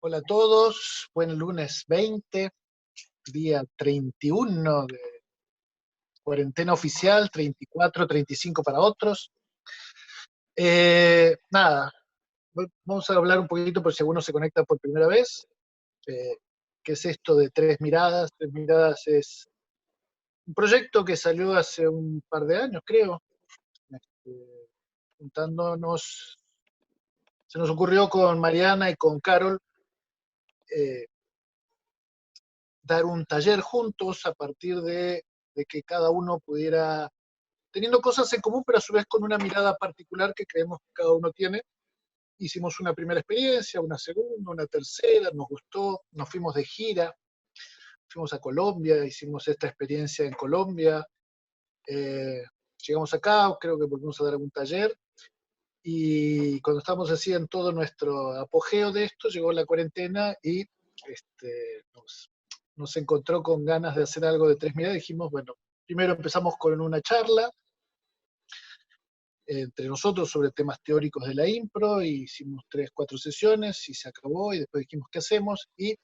Hola a todos, buen lunes 20, día 31 de cuarentena oficial, 34, 35 para otros. Nada, vamos a hablar un poquito por si alguno se conecta por primera vez. ¿Qué es esto de Tres Miradas? Tres Miradas es un proyecto que salió hace un par de años, creo, juntándonos. Se nos ocurrió con Mariana y con Carol dar un taller juntos a partir de que cada uno pudiera, teniendo cosas en común, pero a su vez con una mirada particular que creemos que cada uno tiene. Hicimos una primera experiencia, una segunda, una tercera, nos gustó, nos fuimos de gira, fuimos a Colombia, hicimos esta experiencia en Colombia, llegamos acá, creo que volvimos a dar algún taller, y cuando estábamos así en todo nuestro apogeo de esto, llegó la cuarentena y nos encontró con ganas de hacer algo de Tres Miradas. Dijimos, bueno, primero empezamos con una charla entre nosotros sobre temas teóricos de la impro, y hicimos 3, 4 sesiones y se acabó, y después dijimos, ¿qué hacemos? Y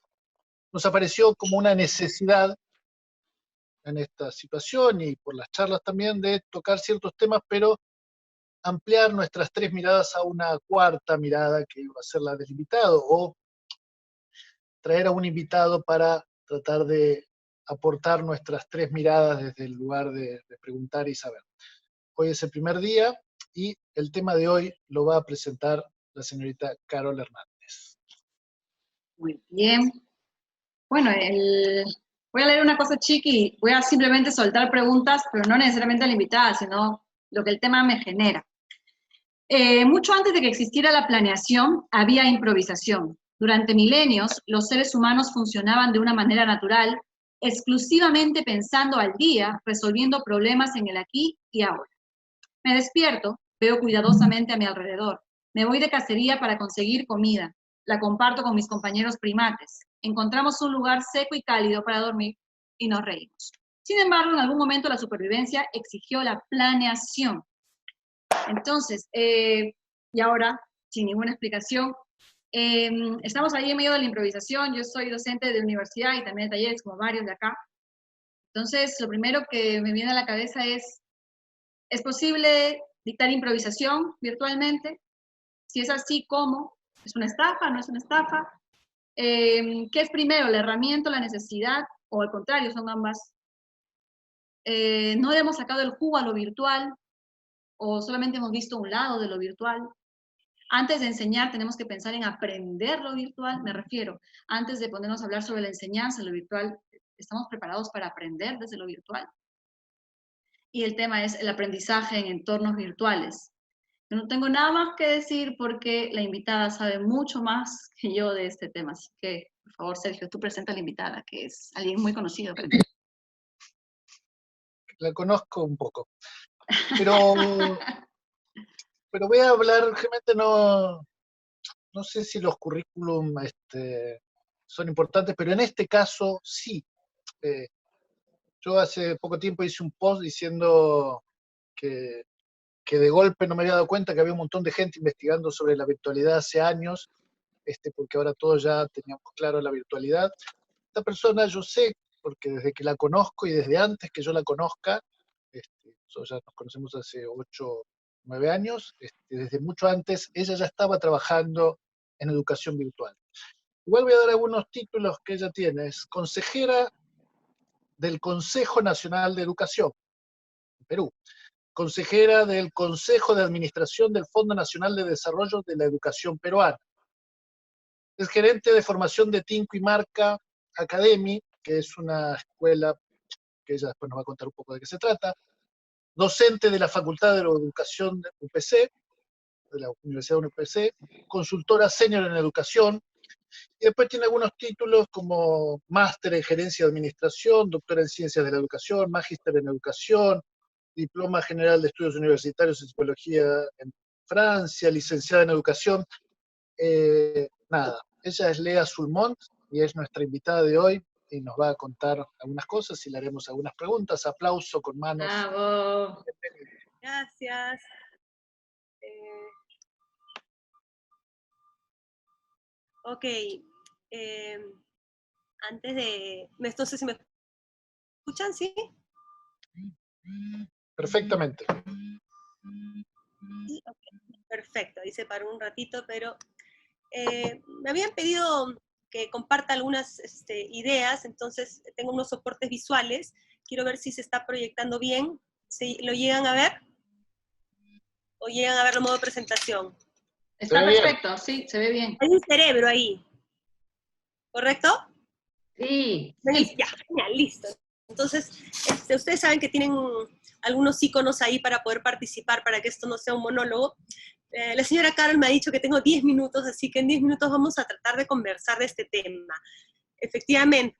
nos apareció como una necesidad en esta situación, y por las charlas también, de tocar ciertos temas, pero ampliar nuestras 3 miradas a una cuarta mirada que iba a ser la del invitado, o traer a un invitado para tratar de aportar nuestras 3 miradas desde el lugar de preguntar y saber. Hoy es el primer día y el tema de hoy lo va a presentar la señorita Carol Hernández. Muy bien. Bueno, voy a leer una cosa chiqui, voy a simplemente soltar preguntas, pero no necesariamente a la invitada, sino lo que el tema me genera. Mucho antes de que existiera la planeación, había improvisación. Durante milenios, los seres humanos funcionaban de una manera natural, exclusivamente pensando al día, resolviendo problemas en el aquí y ahora. Me despierto, veo cuidadosamente a mi alrededor. Me voy de cacería para conseguir comida. La comparto con mis compañeros primates. Encontramos un lugar seco y cálido para dormir y nos reímos. Sin embargo, en algún momento la supervivencia exigió la planeación. Entonces, y ahora, sin ninguna explicación, estamos ahí en medio de la improvisación. Yo soy docente de universidad y también de talleres, como varios de acá. Entonces, lo primero que me viene a la cabeza ¿es posible dictar improvisación virtualmente? Si es así, ¿cómo? ¿Es una estafa? ¿No es una estafa? ¿Qué es primero, la herramienta o la necesidad? O al contrario, son ambas. ¿No le hemos sacado el jugo a lo virtual? ¿O solamente hemos visto un lado de lo virtual? Antes de enseñar tenemos que pensar en aprender lo virtual, me refiero. Antes de ponernos a hablar sobre la enseñanza de lo virtual, ¿estamos preparados para aprender desde lo virtual? Y el tema es el aprendizaje en entornos virtuales. Yo no tengo nada más que decir porque la invitada sabe mucho más que yo de este tema. Así que, por favor, Sergio, tú presenta a la invitada, que es alguien muy conocido. La conozco un poco, pero voy a hablar, realmente no sé si los currículum son importantes, pero en este caso sí. Yo hace poco tiempo hice un post diciendo que de golpe no me había dado cuenta que había un montón de gente investigando sobre la virtualidad hace años, porque ahora todos ya teníamos claro la virtualidad. Esta persona yo sé, porque desde que la conozco y desde antes que yo la conozca, nosotros ya nos conocemos hace 8, 9 años, desde mucho antes ella ya estaba trabajando en educación virtual. Igual voy a dar algunos títulos que ella tiene. Es consejera del Consejo Nacional de Educación en Perú, consejera del Consejo de Administración del Fondo Nacional de Desarrollo de la Educación Peruana. Es gerente de formación de Tinco y Marca Academy, que es una escuela que ella después nos va a contar un poco de qué se trata. Docente de la Facultad de Educación de UPC, de la Universidad de UPC, consultora senior en educación, y después tiene algunos títulos como máster en gerencia de administración, doctora en ciencias de la educación, magíster en educación, diploma general de estudios universitarios en psicología en Francia, licenciada en educación. Nada, ella es Lea Sulmont y es nuestra invitada de hoy y nos va a contar algunas cosas y le haremos algunas preguntas. Aplauso con manos. ¡Bravo! Gracias. Ok, antes de... No sé si me escuchan, ¿sí? Perfectamente. Sí, okay. Perfecto, ahí se paró un ratito, pero me habían pedido que comparta algunas ideas, entonces tengo unos soportes visuales, quiero ver si se está proyectando bien, si lo llegan a ver, o llegan a ver el modo presentación. Está perfecto, sí, se ve bien. Hay un cerebro ahí, ¿correcto? Sí, Sí. Ya, genial, listo. Entonces, ustedes saben que tienen algunos iconos ahí para poder participar, para que esto no sea un monólogo. La señora Carol me ha dicho que tengo 10 minutos, así que en 10 minutos vamos a tratar de conversar de este tema. Efectivamente,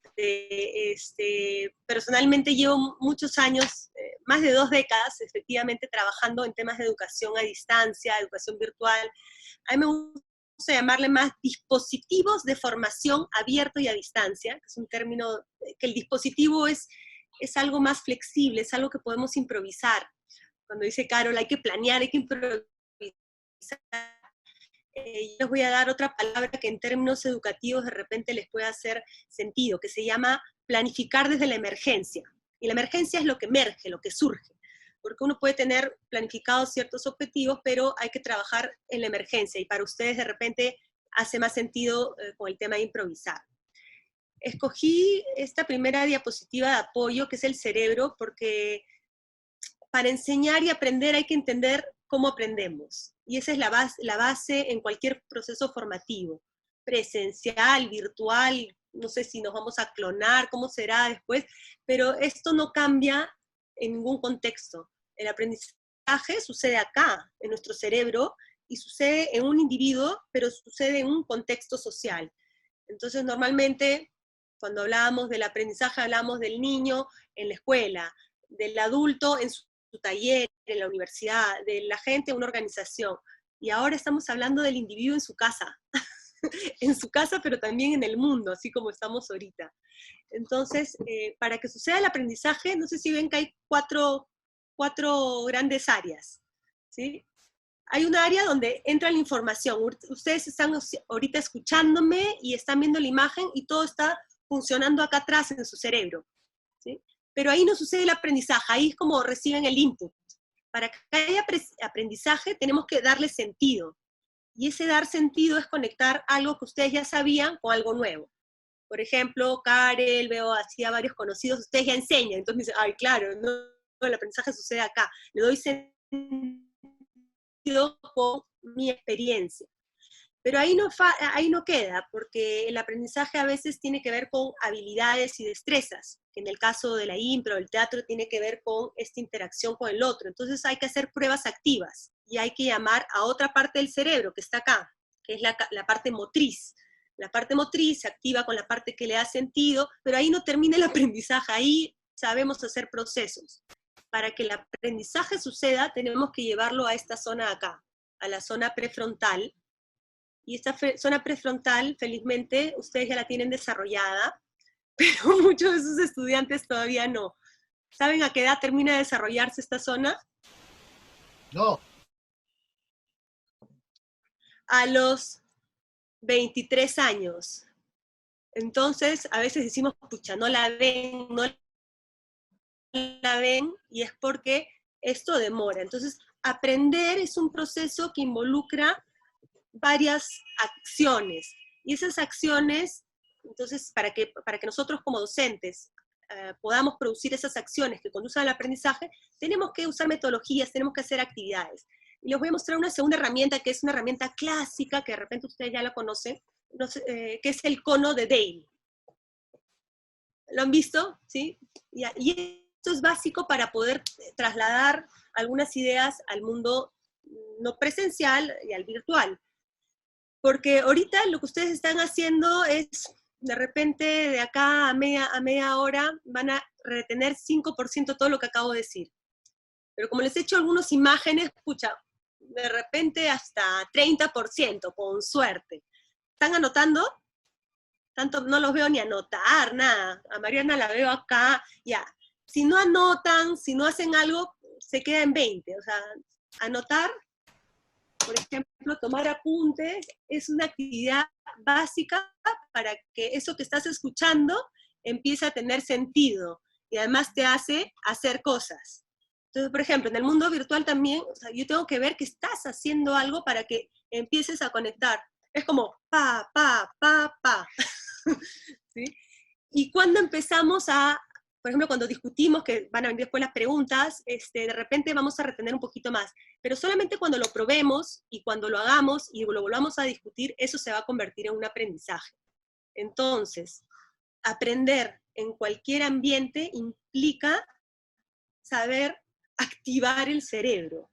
personalmente llevo muchos años, más de 2 décadas, efectivamente, trabajando en temas de educación a distancia, educación virtual. A mí me gusta llamarle más dispositivos de formación abierto y a distancia, que es un término que el dispositivo es algo más flexible, es algo que podemos improvisar. Cuando dice Carol, hay que planear, hay que improvisar. Yo les voy a dar otra palabra que en términos educativos de repente les puede hacer sentido, que se llama planificar desde la emergencia. Y la emergencia es lo que emerge, lo que surge. Porque uno puede tener planificados ciertos objetivos, pero hay que trabajar en la emergencia. Y para ustedes de repente hace más sentido con el tema de improvisar. Escogí esta primera diapositiva de apoyo, que es el cerebro, porque para enseñar y aprender hay que entender cómo aprendemos. Y esa es la base en cualquier proceso formativo, presencial, virtual, no sé si nos vamos a clonar, cómo será después, pero esto no cambia en ningún contexto. El aprendizaje sucede acá, en nuestro cerebro, y sucede en un individuo, pero sucede en un contexto social. Entonces, normalmente, cuando hablábamos del aprendizaje, hablamos del niño en la escuela, del adulto en su taller, en la universidad, de la gente en una organización. Y ahora estamos hablando del individuo en su casa, en su casa, pero también en el mundo, así como estamos ahorita. Entonces, para que suceda el aprendizaje, no sé si ven que hay cuatro grandes áreas, ¿sí? Hay un área donde entra la información. Ustedes están ahorita escuchándome y están viendo la imagen y todo está funcionando acá atrás en su cerebro, ¿sí? Pero ahí no sucede el aprendizaje, ahí es como reciben el input. Para que haya aprendizaje tenemos que darle sentido. Y ese dar sentido es conectar algo que ustedes ya sabían con algo nuevo. Por ejemplo, Karel, veo así a varios conocidos, ustedes ya enseñan, entonces me dicen, ay, claro, no, el aprendizaje sucede acá. Le doy sentido con mi experiencia. Pero ahí no queda, porque el aprendizaje a veces tiene que ver con habilidades y destrezas, que en el caso de la impro, el teatro, tiene que ver con esta interacción con el otro. Entonces hay que hacer pruebas activas, y hay que llamar a otra parte del cerebro que está acá, que es la parte motriz. La parte motriz se activa con la parte que le da sentido, pero ahí no termina el aprendizaje, ahí sabemos hacer procesos. Para que el aprendizaje suceda, tenemos que llevarlo a esta zona de acá, a la zona prefrontal. Y esta zona prefrontal, felizmente, ustedes ya la tienen desarrollada, pero muchos de sus estudiantes todavía no. ¿Saben a qué edad termina de desarrollarse esta zona? No. A los 23 años. Entonces, a veces decimos, pucha, no la ven, y es porque esto demora. Entonces, aprender es un proceso que involucra varias acciones, y esas acciones, entonces, para que nosotros como docentes podamos producir esas acciones que conducen al aprendizaje, tenemos que usar metodologías, tenemos que hacer actividades. Y les voy a mostrar una segunda herramienta, que es una herramienta clásica, que de repente ustedes ya la conocen, no sé, que es el cono de Dale. ¿Lo han visto? ¿Sí? Y esto es básico para poder trasladar algunas ideas al mundo no presencial y al virtual. Porque ahorita lo que ustedes están haciendo es, de repente, de acá a media hora, van a retener 5% todo lo que acabo de decir. Pero como les he hecho algunas imágenes, pucha, de repente hasta 30%, con suerte. ¿Están anotando? Tanto no los veo ni anotar, nada. A Mariana la veo acá, ya. Si no anotan, si no hacen algo, se queda en 20. O sea, anotar, por ejemplo, tomar apuntes, es una actividad básica para que eso que estás escuchando empiece a tener sentido y además te hace hacer cosas. Entonces, por ejemplo, en el mundo virtual también, o sea, yo tengo que ver que estás haciendo algo para que empieces a conectar. Es como pa, pa, pa, pa. ¿Sí? Y cuando empezamos a, por ejemplo, cuando discutimos, que van a venir después las preguntas, de repente vamos a retener un poquito más. Pero solamente cuando lo probemos y cuando lo hagamos y lo volvamos a discutir, eso se va a convertir en un aprendizaje. Entonces, aprender en cualquier ambiente implica saber activar el cerebro.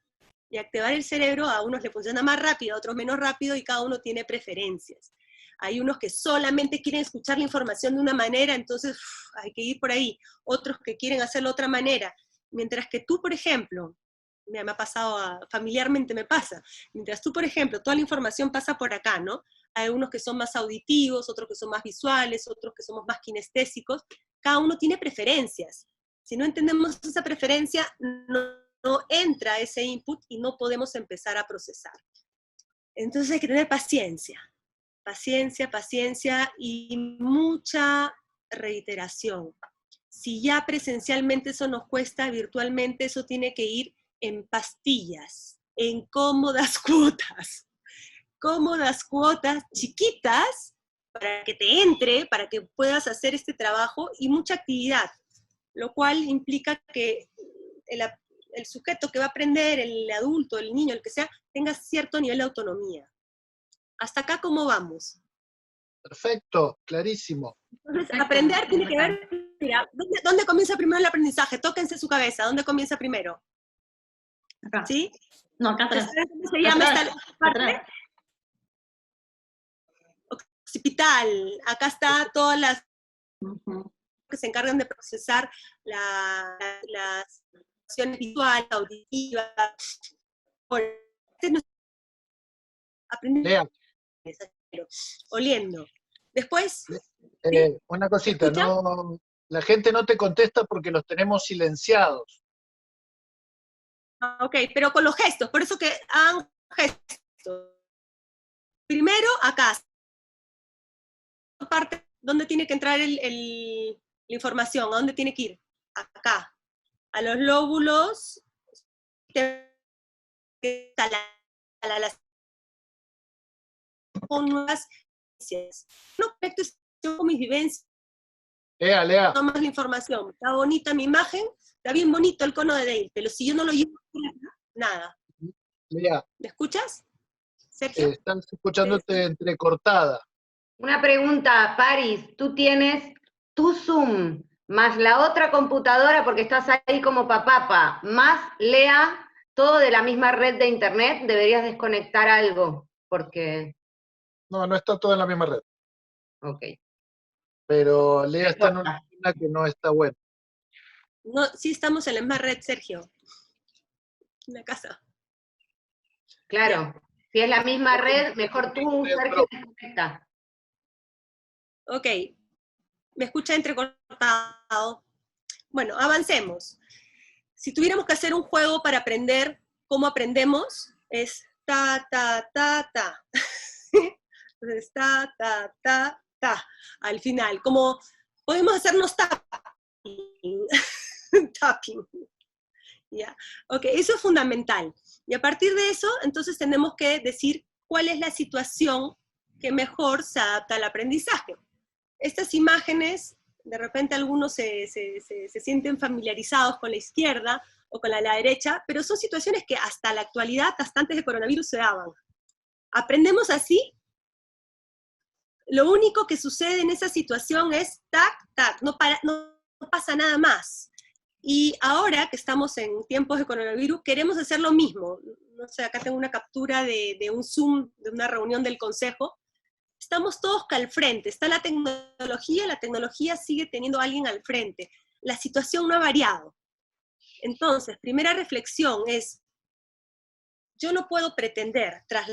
Y activar el cerebro a unos le funciona más rápido, a otros menos rápido, y cada uno tiene preferencias. Hay unos que solamente quieren escuchar la información de una manera, entonces hay que ir por ahí. Otros que quieren hacerlo de otra manera. Mientras que tú, por ejemplo, me ha pasado, familiarmente me pasa, mientras tú, por ejemplo, toda la información pasa por acá, ¿no? Hay unos que son más auditivos, otros que son más visuales, otros que somos más kinestésicos. Cada uno tiene preferencias. Si no entendemos esa preferencia, no entra ese input y no podemos empezar a procesar. Entonces hay que tener paciencia, paciencia, paciencia y mucha reiteración. Si ya presencialmente eso nos cuesta, virtualmente eso tiene que ir en pastillas, en cómodas cuotas chiquitas para que te entre, para que puedas hacer este trabajo y mucha actividad, lo cual implica que el sujeto que va a aprender, el adulto, el niño, el que sea, tenga cierto nivel de autonomía. ¿Hasta acá cómo vamos? Perfecto, clarísimo. Entonces, Perfecto, aprender tiene que bacán. ver, mira, ¿dónde comienza primero el aprendizaje? Tóquense su cabeza, ¿dónde comienza primero? Acá. ¿Sí? No, acá atrás. ¿Saben cómo se llama Atrás, esta parte? atrás. Occipital. Acá está todas las Ujú. que se encargan de procesar las acciones visuales, auditivas. Aprender Lea, oliendo. Después, ¿sí? una ¿Me cosita, escuchan? no, la gente no te contesta porque los tenemos silenciados. Ok, pero con los gestos, por eso que hagan gestos. Primero, acá, parte donde tiene que entrar la información, a dónde tiene que ir. Acá, a los lóbulos, las con nuevas vivencias. No conecto con mis vivencias, Lea, no más la información. Está bonita mi imagen, está bien bonito el cono de Dale, pero si yo no lo llevo, nada. Lea, ¿Me escuchas, Sergio? estás escuchándote entrecortada. Una pregunta, Paris, tú tienes tu Zoom más la otra computadora porque estás ahí como papapa, más Lea, todo de la misma red de internet, deberías desconectar algo, porque, No, no está todo en la misma red, ok. pero Lea No está en una importa. zona que no está buena. No, sí estamos en la misma red, Sergio. En la casa. Claro, si es la misma red, mejor tú, Bien, Sergio, pero desconecta. Ok, me escucha entrecortado. Bueno, avancemos. Si tuviéramos que hacer un juego para aprender cómo aprendemos, es ta, ta, ta, ta. Entonces, ta, ta, ta, ta. Al final, como podemos hacernos tapping. Tapping. ¿Ya? Ok, eso es fundamental. Y a partir de eso, entonces tenemos que decir cuál es la situación que mejor se adapta al aprendizaje. Estas imágenes, de repente algunos se sienten familiarizados con la izquierda o con la derecha, pero son situaciones que hasta la actualidad, hasta antes de coronavirus, se daban. Aprendemos así, lo único que sucede en esa situación es tac, tac, no pasa nada más. Y ahora que estamos en tiempos de coronavirus, queremos hacer lo mismo. No sé, acá tengo una captura de un Zoom, de una reunión del consejo. Estamos todos que al frente, está la tecnología sigue teniendo a alguien al frente. La situación no ha variado. Entonces, primera reflexión es, yo no puedo pretender, tras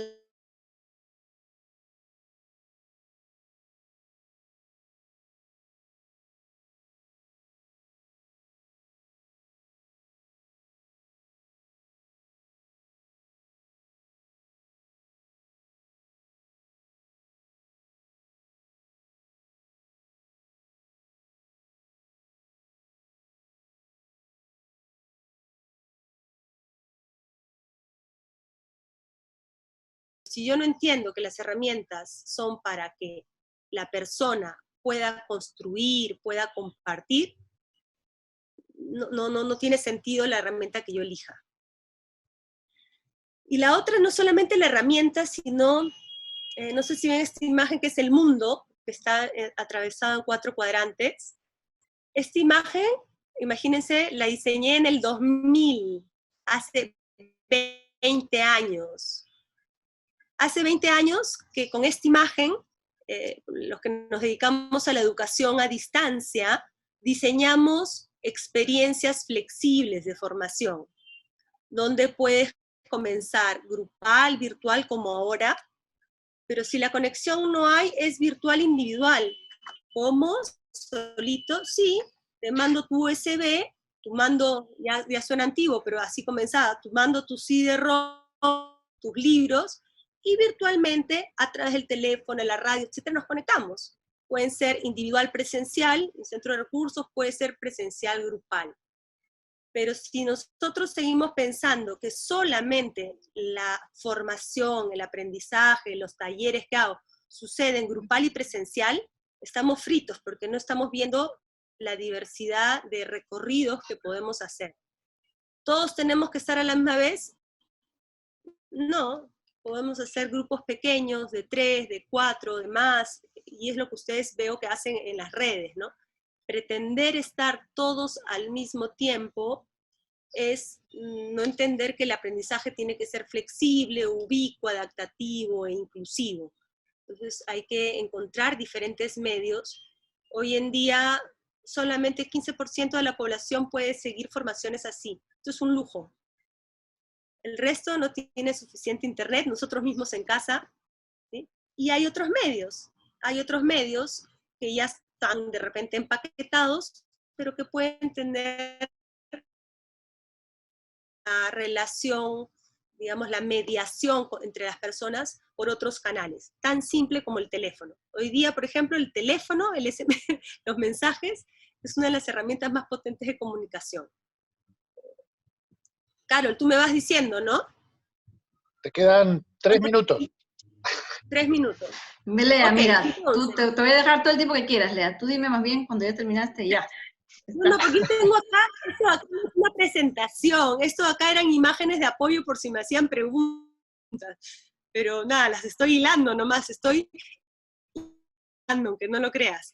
si yo no entiendo que las herramientas son para que la persona pueda construir, pueda compartir, no tiene sentido la herramienta que yo elija. Y la otra no solamente la herramienta, sino, no sé si ven esta imagen que es el mundo, que está atravesado en 4 cuadrantes. Esta imagen, imagínense, la diseñé en el 2000, hace 20 años. Hace 20 años que con esta imagen, los que nos dedicamos a la educación a distancia, diseñamos experiencias flexibles de formación, donde puedes comenzar grupal, virtual como ahora, pero si la conexión no hay, es virtual individual. ¿Cómo? Solito, sí, te mando tu USB, tu mando, ya suena antiguo, pero así comenzaba, tu mando tu CD-ROM, tus libros, y virtualmente, a través del teléfono, la radio, etcétera, nos conectamos. Pueden ser individual presencial, en centro de recursos, puede ser presencial grupal. Pero si nosotros seguimos pensando que solamente la formación, el aprendizaje, los talleres que hago, suceden grupal y presencial, estamos fritos porque no estamos viendo la diversidad de recorridos que podemos hacer. ¿Todos tenemos que estar a la misma vez? No, podemos hacer grupos pequeños, de 3, de 4, de más, y es lo que ustedes veo que hacen en las redes, ¿no? Pretender estar todos al mismo tiempo es no entender que el aprendizaje tiene que ser flexible, ubicuo, adaptativo e inclusivo. Entonces hay que encontrar diferentes medios. Hoy en día solamente 15% de la población puede seguir formaciones así. Esto es un lujo. El resto no tiene suficiente internet, nosotros mismos en casa, ¿sí? Y hay otros medios que ya están de repente empaquetados, pero que pueden tener la relación, digamos, la mediación entre las personas por otros canales, tan simple como el teléfono. Hoy día, por ejemplo, el teléfono, el SMS, los mensajes, es una de las herramientas más potentes de comunicación. Carol, tú me vas diciendo, ¿no? Te quedan 3 minutos. 3 minutos. Lea, Ok, mira, entonces, te voy a dejar todo el tiempo que quieras, Lea. Tú dime más bien cuando ya terminaste, ya. no, porque yo tengo acá, esto acá es una presentación, esto acá eran imágenes de apoyo por si me hacían preguntas, pero nada, las estoy hilando nomás, estoy hilando, aunque no lo creas.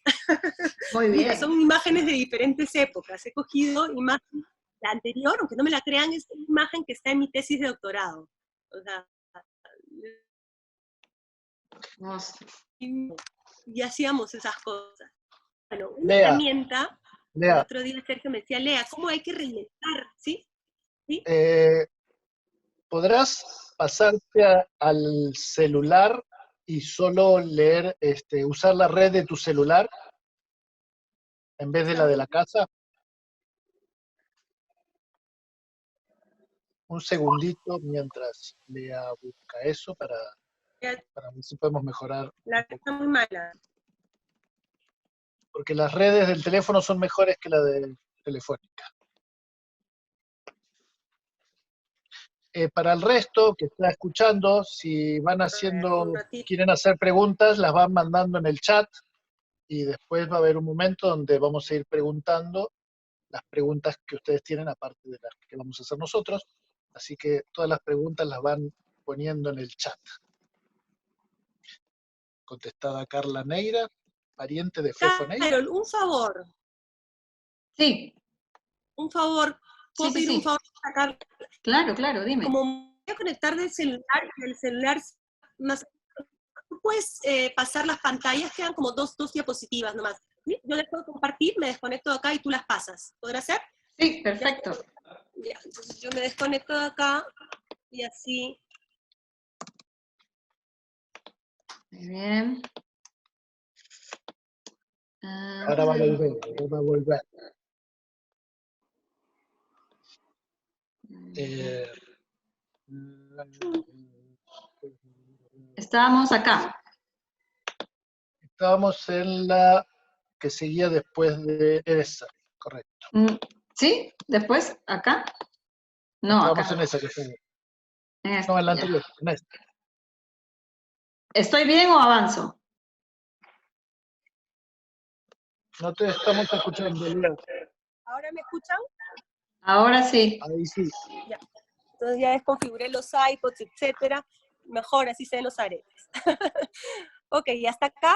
Muy Mira, bien. son imágenes de diferentes épocas, he cogido imagen, la anterior, aunque no me la crean, es una imagen que está en mi tesis de doctorado. O sea, y hacíamos esas cosas. Bueno, una Lea, herramienta, el Lea, otro día Sergio me decía, Lea, ¿cómo hay que rellenar? ¿Sí? ¿Sí? ¿podrás pasarte al celular y solo leer, usar la red de tu celular en vez de la de la casa? Un segundito mientras Lea busca eso para ver si podemos mejorar La un poco. está muy mala. Porque las redes del teléfono son mejores que la de Telefónica. Para el resto que está escuchando, si van Un ratito. quieren hacer preguntas, las van mandando en el chat y después va a haber un momento donde vamos a ir preguntando las preguntas que ustedes tienen, aparte de las que vamos a hacer nosotros. Así que todas las preguntas las van poniendo en el chat. Contestada Carla Neira, pariente de Fefo Neira. Carol, un favor. Sí. Un favor. ¿Puedo Sí, pedir un sí. favor a Carla? Claro, dime. Como me voy a conectar del celular, y el celular más... ¿Tú puedes pasar las pantallas? Quedan como dos diapositivas nomás. ¿Sí? Yo les puedo compartir, me desconecto de acá y tú las pasas. ¿Podrá ser? Sí, perfecto. Ya, entonces yo me desconecto de acá y así. Muy bien. Ahora va a volver. Estábamos acá. Estábamos en la que seguía después de esa, correcto. ¿Sí? ¿Después? ¿Acá? No, Estábamos acá. en esa que seguía. En esta, No, en la ya. anterior, en esta. ¿Estoy bien o avanzo? No te estamos escuchando, Lía. ¿Ahora me escuchan? Ahora sí. Ahí sí. Ya. Entonces ya desconfiguré los iPods, etcétera. Mejor así se ven los aretes. Ok, y hasta acá.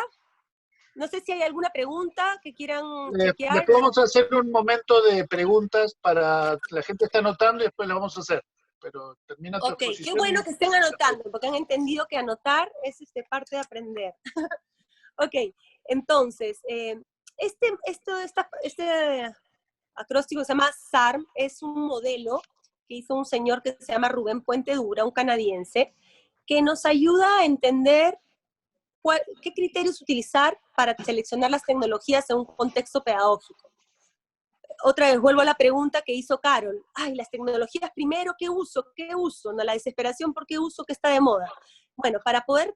No sé si hay alguna pregunta que quieran chequear. Después vamos a hacer un momento de preguntas para la gente está anotando y después la vamos a hacer. Pero termina tu Ok, qué exposición. bueno que estén anotando, porque han entendido que anotar es parte de aprender. Ok, entonces, este acróstico se llama SARM, es un modelo que hizo un señor que se llama Rubén Puente Dura, un canadiense, que nos ayuda a entender qué criterios utilizar para seleccionar las tecnologías en un contexto pedagógico. Otra vez vuelvo a la pregunta que hizo Carol. Ay, las tecnologías primero, ¿qué uso? ¿Qué uso? No, la desesperación por qué uso que está de moda. Bueno, para poder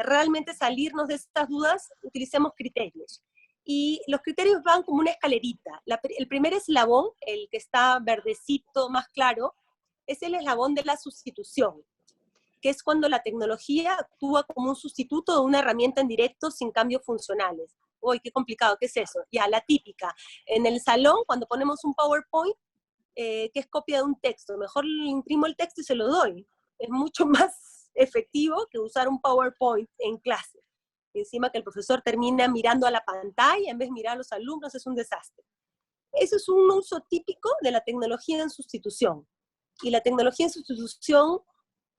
realmente salirnos de estas dudas, utilicemos criterios. Y los criterios van como una escalerita. El primer eslabón, el que está verdecito, más claro, es el eslabón de la sustitución, que es cuando la tecnología actúa como un sustituto de una herramienta en directo sin cambios funcionales. Uy, qué complicado, ¿qué es eso? Ya, la típica. En el salón, cuando ponemos un PowerPoint, que es copia de un texto, mejor imprimo el texto y se lo doy. Es mucho más efectivo que usar un PowerPoint en clase. Y encima que el profesor termina mirando a la pantalla en vez de mirar a los alumnos, es un desastre. Eso es un uso típico de la tecnología en sustitución. Y la tecnología en sustitución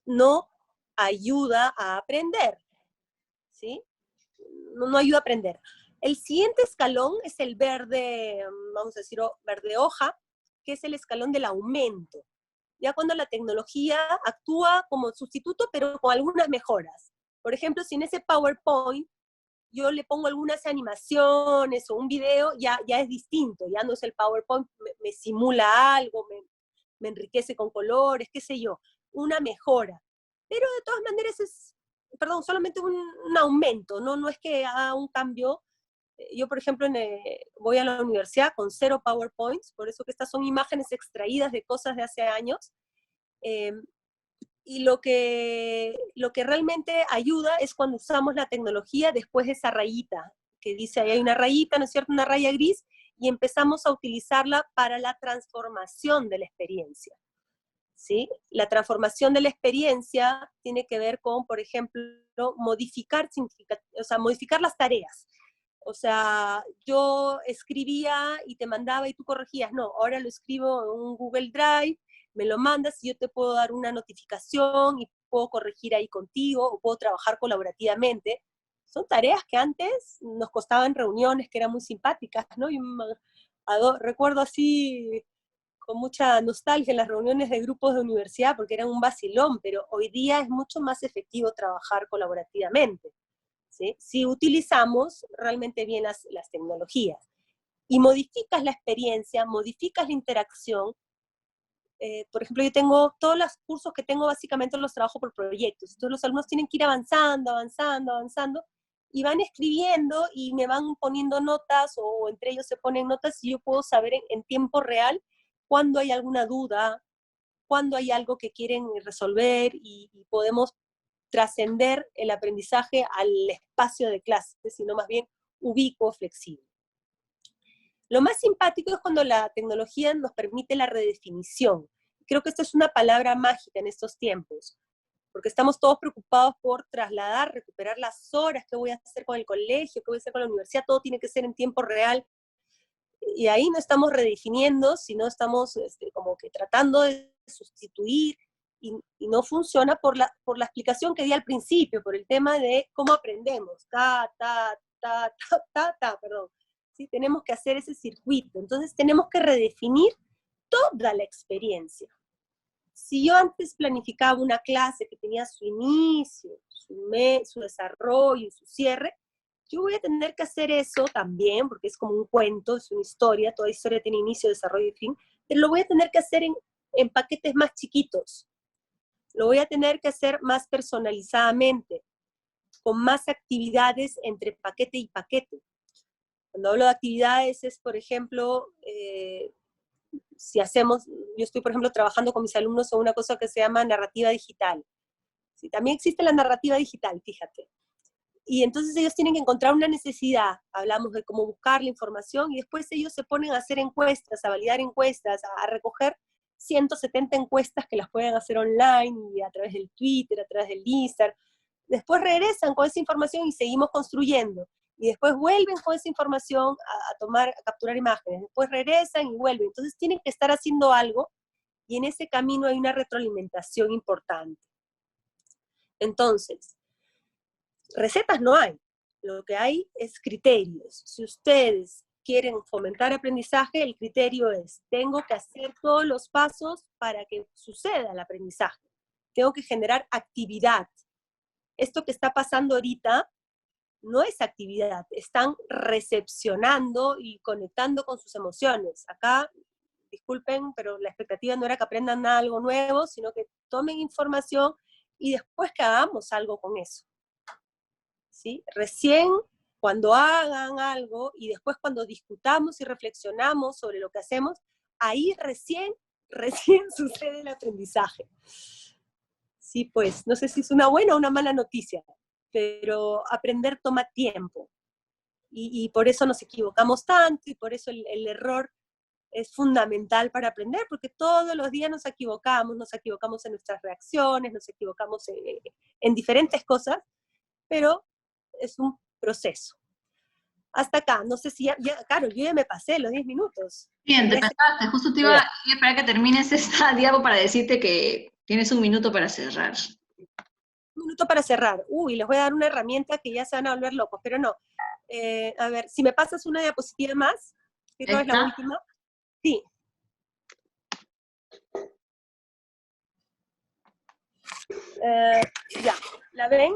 no ayuda a aprender, ¿sí? No ayuda a aprender. El siguiente escalón es el verde, vamos a decirlo, verde hoja, que es el escalón del aumento. Ya cuando la tecnología actúa como sustituto, pero con algunas mejoras. Por ejemplo, si en ese PowerPoint yo le pongo algunas animaciones o un video, ya es distinto, ya no es el PowerPoint, me simula algo, me enriquece con colores, qué sé yo, una mejora. Pero de todas maneras es, perdón, solamente un aumento, no es que haga un cambio. Yo, por ejemplo, voy a la universidad con 0 PowerPoints, por eso que estas son imágenes extraídas de cosas de hace años. Y lo que realmente ayuda es cuando usamos la tecnología después de esa rayita, que dice ahí hay una rayita, ¿no es cierto? Una raya gris, y empezamos a utilizarla para la transformación de la experiencia, ¿sí? La transformación de la experiencia tiene que ver con, por ejemplo, modificar las tareas. O sea, yo escribía y te mandaba y tú corregías. No, ahora lo escribo en un Google Drive, me lo mandas y yo te puedo dar una notificación y puedo corregir ahí contigo o puedo trabajar colaborativamente. Son tareas que antes nos costaban reuniones que eran muy simpáticas, ¿no? Recuerdo así con mucha nostalgia en las reuniones de grupos de universidad porque eran un vacilón, pero hoy día es mucho más efectivo trabajar colaborativamente, ¿sí? Si utilizamos realmente bien las tecnologías y modificas la experiencia, modificas la interacción. Por ejemplo, yo tengo todos los cursos que tengo, básicamente los trabajo por proyectos. Entonces los alumnos tienen que ir avanzando, y van escribiendo y me van poniendo notas, o entre ellos se ponen notas, y yo puedo saber en tiempo real cuando hay alguna duda, cuando hay algo que quieren resolver, y podemos trascender el aprendizaje al espacio de clase, sino más bien ubicuo, flexible. Lo más simpático es cuando la tecnología nos permite la redefinición. Creo que esta es una palabra mágica en estos tiempos, porque estamos todos preocupados por trasladar, recuperar las horas, qué voy a hacer con el colegio, qué voy a hacer con la universidad, todo tiene que ser en tiempo real. Y ahí no estamos redefiniendo, sino estamos como que tratando de sustituir, y no funciona por la explicación que di al principio, por el tema de cómo aprendemos, perdón. ¿Sí? Tenemos que hacer ese circuito, entonces tenemos que redefinir toda la experiencia. Si yo antes planificaba una clase que tenía su inicio, su desarrollo y su cierre, yo voy a tener que hacer eso también, porque es como un cuento, es una historia, toda historia tiene inicio, desarrollo y fin, pero lo voy a tener que hacer en paquetes más chiquitos. Lo voy a tener que hacer más personalizadamente, con más actividades entre paquete y paquete. Cuando hablo de actividades es, por ejemplo, yo estoy, por ejemplo, trabajando con mis alumnos en una cosa que se llama narrativa digital. ¿sí? También existe la narrativa digital, fíjate. Y entonces ellos tienen que encontrar una necesidad, hablamos de cómo buscar la información, y después ellos se ponen a hacer encuestas, a validar encuestas, a recoger 170 encuestas que las pueden hacer online, y a través del Twitter, a través del Instagram. Después regresan con esa información y seguimos construyendo. Y después vuelven con esa información a capturar imágenes. Después regresan y vuelven. Entonces tienen que estar haciendo algo, y en ese camino hay una retroalimentación importante. Entonces, recetas no hay, lo que hay es criterios. Si ustedes quieren fomentar aprendizaje, el criterio es, tengo que hacer todos los pasos para que suceda el aprendizaje. Tengo que generar actividad. Esto que está pasando ahorita no es actividad, están recepcionando y conectando con sus emociones. Acá, disculpen, pero la expectativa no era que aprendan algo nuevo, sino que tomen información y después que hagamos algo con eso. ¿Sí? Recién cuando hagan algo y después cuando discutamos y reflexionamos sobre lo que hacemos, ahí recién sucede el aprendizaje. Sí, pues, no sé si es una buena o una mala noticia, pero aprender toma tiempo. Y por eso nos equivocamos tanto, y por eso el error es fundamental para aprender, porque todos los días nos equivocamos en nuestras reacciones, nos equivocamos en diferentes cosas, pero es un proceso. Hasta acá, no sé si claro, yo ya me pasé los 10 minutos. Bien, te pasaste, justo te iba a esperar que termines esta diapo para decirte que tienes un minuto para cerrar. Un minuto para cerrar. Uy, les voy a dar una herramienta que ya se van a volver locos, pero no. A ver, si me pasas una diapositiva más, que creo es la última. Sí. Ya, ¿la ven?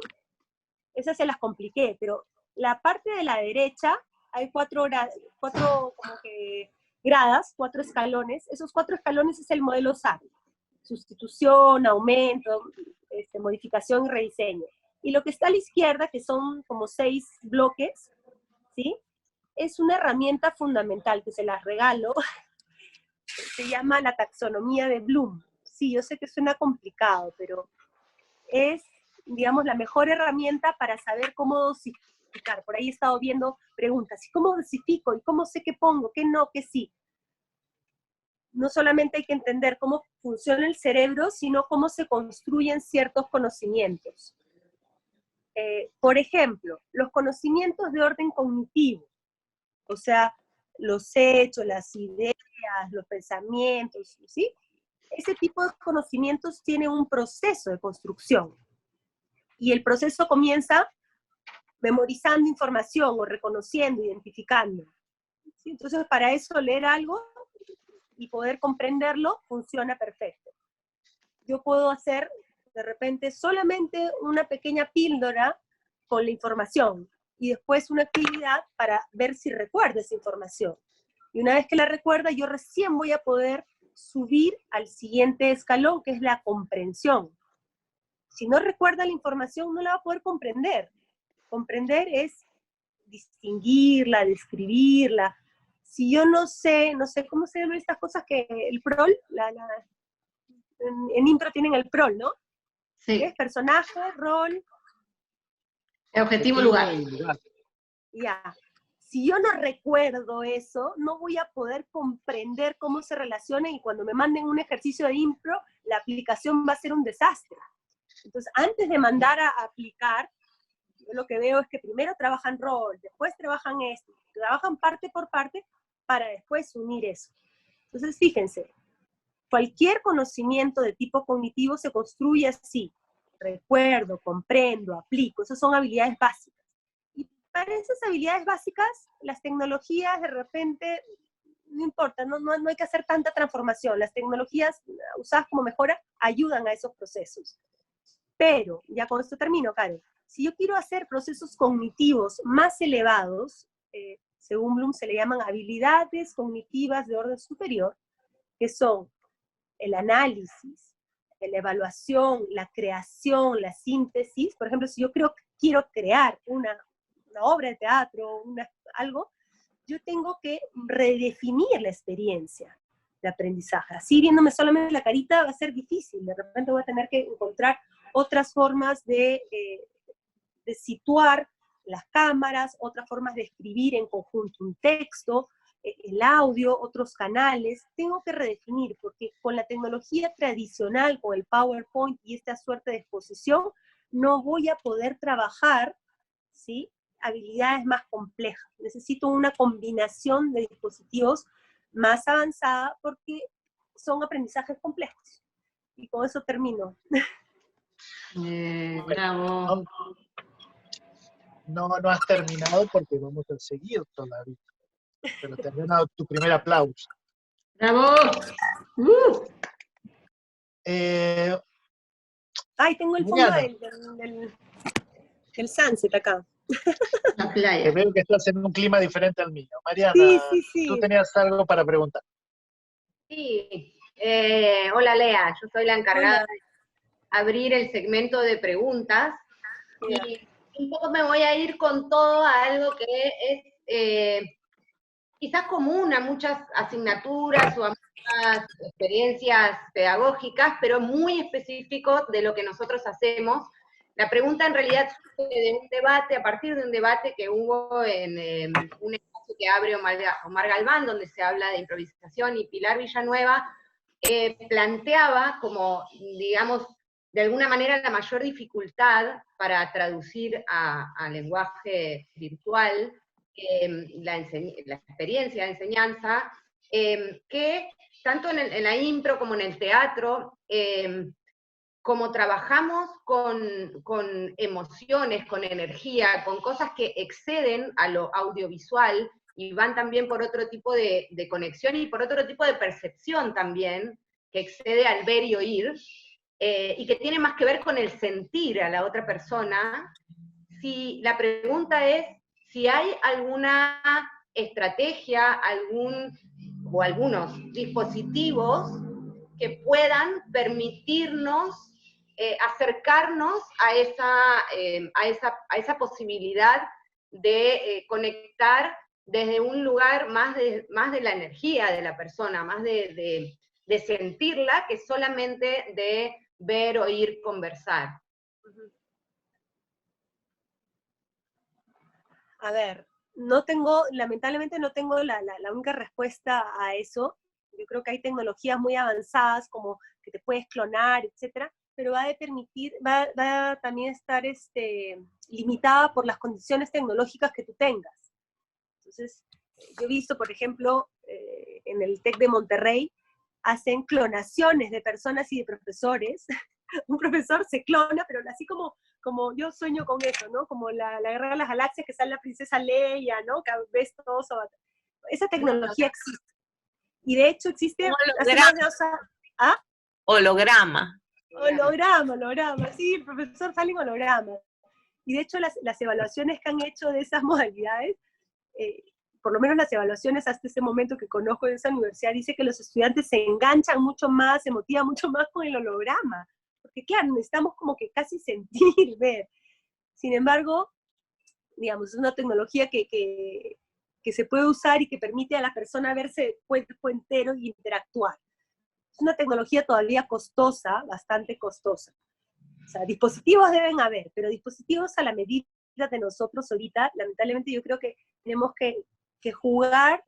Esas se las compliqué, pero la parte de la derecha hay cuatro como que gradas, 4 escalones. Esos 4 escalones es el modelo SAT. Sustitución, aumento, modificación y rediseño. Y lo que está a la izquierda, que son como 6 bloques, ¿sí? Es una herramienta fundamental que se las regalo. Se llama la taxonomía de Bloom. Sí, yo sé que suena complicado, pero es, digamos, la mejor herramienta para saber cómo dosificar. Por ahí he estado viendo preguntas, ¿y cómo dosifico? ¿Y cómo sé qué pongo? ¿Qué no? ¿Qué sí? No solamente hay que entender cómo funciona el cerebro, sino cómo se construyen ciertos conocimientos. Por ejemplo, los conocimientos de orden cognitivo, o sea, los hechos, las ideas, los pensamientos, ¿sí? Ese tipo de conocimientos tiene un proceso de construcción. Y el proceso comienza memorizando información o reconociendo, identificando. ¿Sí? Entonces, para eso leer algo y poder comprenderlo funciona perfecto. Yo puedo hacer de repente solamente una pequeña píldora con la información y después una actividad para ver si recuerda esa información. Y una vez que la recuerda, yo recién voy a poder subir al siguiente escalón, que es la comprensión. Si no recuerda la información, no la va a poder comprender. Comprender es distinguirla, describirla. Si yo no sé cómo se llaman estas cosas que el PROL, en intro tienen el PROL, ¿no? Sí. Es personaje, rol. Objetivo, lugar. Ya. Si yo no recuerdo eso, no voy a poder comprender cómo se relacionan, y cuando me manden un ejercicio de impro, la aplicación va a ser un desastre. Entonces, antes de mandar a aplicar, yo lo que veo es que primero trabajan rol, después trabajan esto, trabajan parte por parte para después unir eso. Entonces, fíjense, cualquier conocimiento de tipo cognitivo se construye así: recuerdo, comprendo, aplico. Esas son habilidades básicas. Y para esas habilidades básicas, las tecnologías de repente, no importa, no hay que hacer tanta transformación. Las tecnologías usadas como mejora ayudan a esos procesos. Pero, ya con esto termino, Karen, si yo quiero hacer procesos cognitivos más elevados, según Bloom se le llaman habilidades cognitivas de orden superior, que son el análisis, la evaluación, la creación, la síntesis. Por ejemplo, si yo quiero crear una obra de teatro, algo, yo tengo que redefinir la experiencia de aprendizaje. Así, viéndome solamente la carita, va a ser difícil. De repente voy a tener que encontrar otras formas de situar las cámaras, otras formas de escribir en conjunto un texto, el audio, otros canales. Tengo que redefinir, porque con la tecnología tradicional, con el PowerPoint y esta suerte de exposición, no voy a poder trabajar, ¿sí?, habilidades más complejas. Necesito una combinación de dispositivos más avanzada porque son aprendizajes complejos. Y con eso termino. Bravo. No has terminado porque vamos a seguir todavía. Pero te han dado tu primer aplauso. ¡Bravo! Ay, tengo el fondo del sunset acá. La Te playa. veo que estás en un clima diferente al mío. Mariana, Sí. tú tenías algo para preguntar. Sí. Hola, Lea. Yo soy la encargada de abrir el segmento de preguntas. Y un poco me voy a ir con todo a algo que es quizás común a muchas asignaturas o a muchas experiencias pedagógicas, pero muy específico de lo que nosotros hacemos. La pregunta en realidad surge de un debate, a partir de un debate que hubo en un espacio que abre Omar Galván, donde se habla de improvisación, y Pilar Villanueva planteaba como, digamos, de alguna manera la mayor dificultad para traducir a lenguaje virtual la experiencia de enseñanza, que tanto en la impro como en el teatro, como trabajamos con emociones, con energía, con cosas que exceden a lo audiovisual y van también por otro tipo de conexión y por otro tipo de percepción también, que excede al ver y oír, y que tiene más que ver con el sentir a la otra persona. Si la pregunta es si hay alguna estrategia, o algunos dispositivos que puedan permitirnos acercarnos a esa posibilidad de conectar desde un lugar más de la energía de la persona, más de sentirla, que solamente de ver, oír, conversar. A ver, lamentablemente no tengo la única respuesta a eso. Yo creo que hay tecnologías muy avanzadas como que te puedes clonar, etcétera, pero va a también estar limitada por las condiciones tecnológicas que tú tengas. Entonces, yo he visto, por ejemplo, en el TEC de Monterrey, hacen clonaciones de personas y de profesores. Un profesor se clona, pero así como yo sueño con eso, ¿no? Como la Guerra de las Galaxias, que sale la princesa Leia, ¿no? Que ves todo eso. Esa tecnología existe. Y de hecho existe hace más de 2 años. ¿Ah? Holograma. Holograma, sí, el profesor sale en holograma. Y de hecho las evaluaciones que han hecho de esas modalidades, por lo menos las evaluaciones hasta ese momento que conozco de esa universidad, dice que los estudiantes se enganchan mucho más, se motivan mucho más con el holograma. Porque claro, necesitamos como que casi sentir, ver. Sin embargo, digamos, es una tecnología que se puede usar y que permite a la persona verse cuerpo entero y interactuar. Es una tecnología todavía costosa, bastante costosa. O sea, dispositivos deben haber, pero dispositivos a la medida de nosotros ahorita, lamentablemente yo creo que tenemos que jugar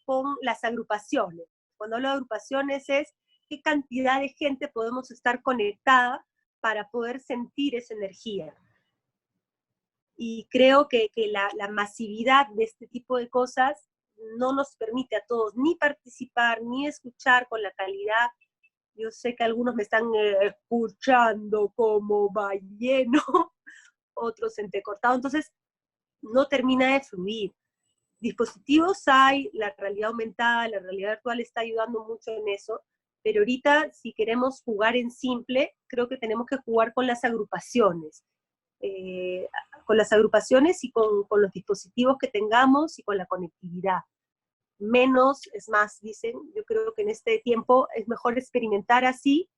con las agrupaciones. Cuando hablo de agrupaciones es qué cantidad de gente podemos estar conectada para poder sentir esa energía. Y creo que la masividad de este tipo de cosas no nos permite a todos ni participar, ni escuchar con la calidad. Yo sé que algunos me están escuchando como balleno, otros entrecortados, entonces no termina de fluir. Dispositivos hay, la realidad aumentada, la realidad virtual está ayudando mucho en eso, pero ahorita si queremos jugar en simple, creo que tenemos que jugar con las agrupaciones. Con las agrupaciones y con los dispositivos que tengamos y con la conectividad. Menos es más, dicen. Yo creo que en este tiempo es mejor experimentar así,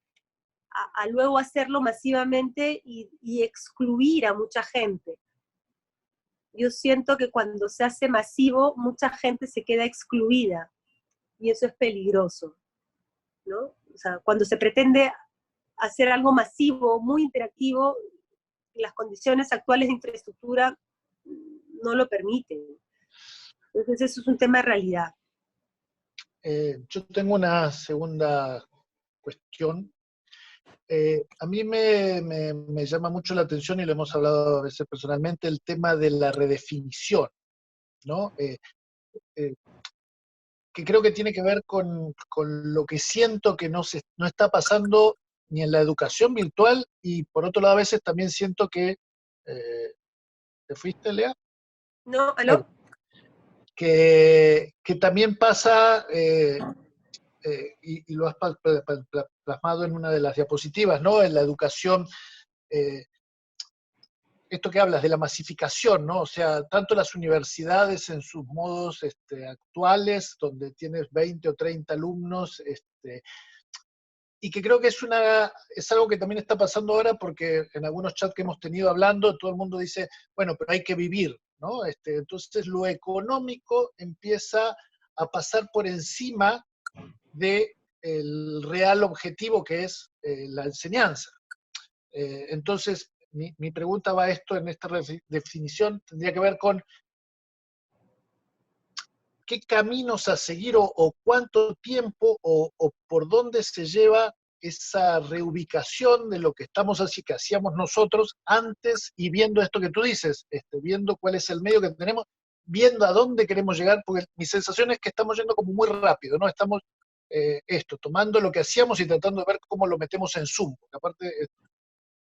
a luego hacerlo masivamente y excluir a mucha gente. Yo siento que cuando se hace masivo, mucha gente se queda excluida, y eso es peligroso, ¿no? O sea, cuando se pretende hacer algo masivo, muy interactivo, las condiciones actuales de infraestructura no lo permiten. Entonces eso es un tema de realidad. Yo tengo una segunda cuestión. A mí me llama mucho la atención, y lo hemos hablado a veces personalmente, el tema de la redefinición, ¿no? Que creo que tiene que ver con lo que siento que no está pasando ni en la educación virtual, y por otro lado a veces también siento que... ¿te fuiste, Lea? No, ¿aló? Que también pasa, y lo has plasmado en una de las diapositivas, ¿no? En la educación, esto que hablas de la masificación, ¿no? O sea, tanto las universidades en sus modos actuales, donde tienes 20 o 30 alumnos, y que creo que es algo que también está pasando ahora, porque en algunos chats que hemos tenido hablando, todo el mundo dice, bueno, pero hay que vivir, ¿no? Entonces lo económico empieza a pasar por encima del real objetivo, que es la enseñanza. Entonces, mi pregunta va a esto, en esta definición, tendría que ver con qué caminos a seguir, o cuánto tiempo, o por dónde se lleva esa reubicación de lo que que hacíamos nosotros antes, y viendo esto que tú dices, viendo cuál es el medio que tenemos, viendo a dónde queremos llegar, porque mi sensación es que estamos yendo como muy rápido, ¿no? Estamos tomando lo que hacíamos y tratando de ver cómo lo metemos en Zoom, porque aparte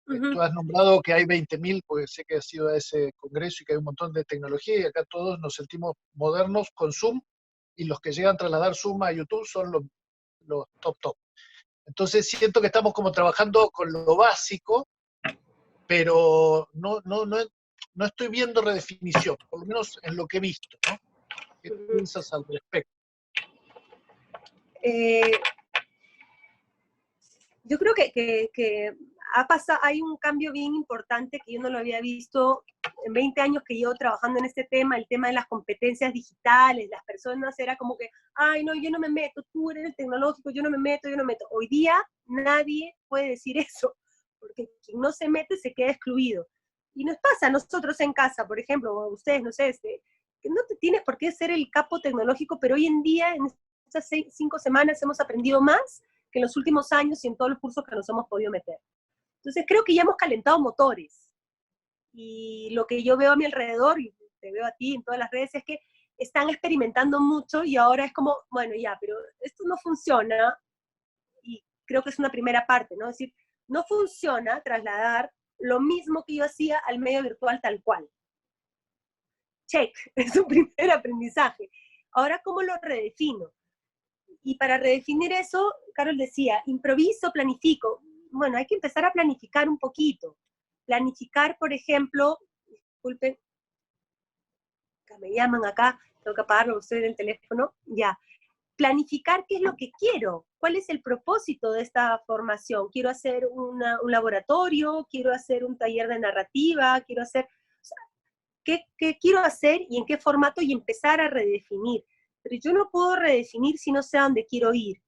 tú has nombrado que hay 20.000, porque sé que has ido a ese congreso y que hay un montón de tecnología, y acá todos nos sentimos modernos con Zoom, y los que llegan a trasladar Zoom a YouTube son los top. Entonces siento que estamos como trabajando con lo básico, pero no estoy viendo redefinición, por lo menos en lo que he visto, ¿no? ¿Qué piensas al respecto? Yo creo que hay un cambio bien importante que yo no lo había visto en 20 años que llevo trabajando en este tema, el tema de las competencias digitales. Las personas era como que, ay, no, yo no me meto, tú eres el tecnológico, yo no me meto. Hoy día nadie puede decir eso, porque quien no se mete se queda excluido. Y nos pasa a nosotros en casa, por ejemplo, o ustedes, no sé, que no te tienes por qué ser el capo tecnológico, pero hoy en día, en estas 5 semanas, hemos aprendido más que en los últimos años y en todos los cursos que nos hemos podido meter. Entonces creo que ya hemos calentado motores. Y lo que yo veo a mi alrededor, y te veo a ti en todas las redes, es que están experimentando mucho, y ahora es como, bueno, ya, pero esto no funciona, y creo que es una primera parte, ¿no? Es decir, no funciona trasladar lo mismo que yo hacía al medio virtual tal cual. Check, es un primer aprendizaje. Ahora, ¿cómo lo redefino? Y para redefinir eso, Carol decía, improviso, planifico. Bueno, hay que empezar a planificar un poquito. Planificar, por ejemplo, disculpen, que me llaman acá, tengo que apagarlo, estoy en el teléfono, ya. Planificar qué es lo que quiero, cuál es el propósito de esta formación. Quiero hacer un laboratorio, quiero hacer un taller de narrativa, quiero hacer, o sea, ¿qué quiero hacer y en qué formato? Y empezar a redefinir. Pero yo no puedo redefinir si no sé a dónde quiero ir.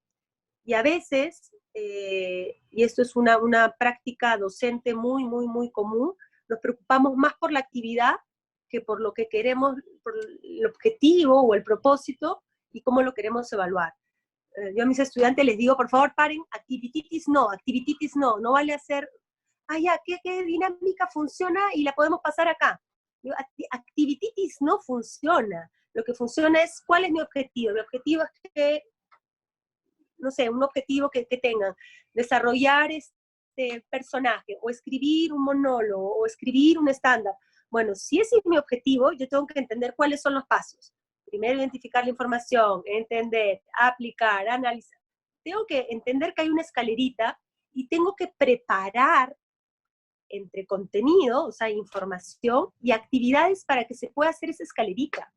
Y a veces, y esto es una práctica docente muy, muy, muy común, nos preocupamos más por la actividad que por lo que queremos, por el objetivo o el propósito y cómo lo queremos evaluar. Yo a mis estudiantes les digo, por favor, paren, activities no vale hacer, ya, ¿qué dinámica funciona y la podemos pasar acá? Activities no funciona. Lo que funciona es, ¿cuál es mi objetivo? Mi objetivo es que, no sé, un objetivo que tengan, desarrollar este personaje, o escribir un monólogo, o escribir un stand-up. Bueno, si ese es mi objetivo, yo tengo que entender cuáles son los pasos. Primero, identificar la información, entender, aplicar, analizar. Tengo que entender que hay una escalerita y tengo que preparar entre contenido, o sea, información y actividades para que se pueda hacer esa escalerita.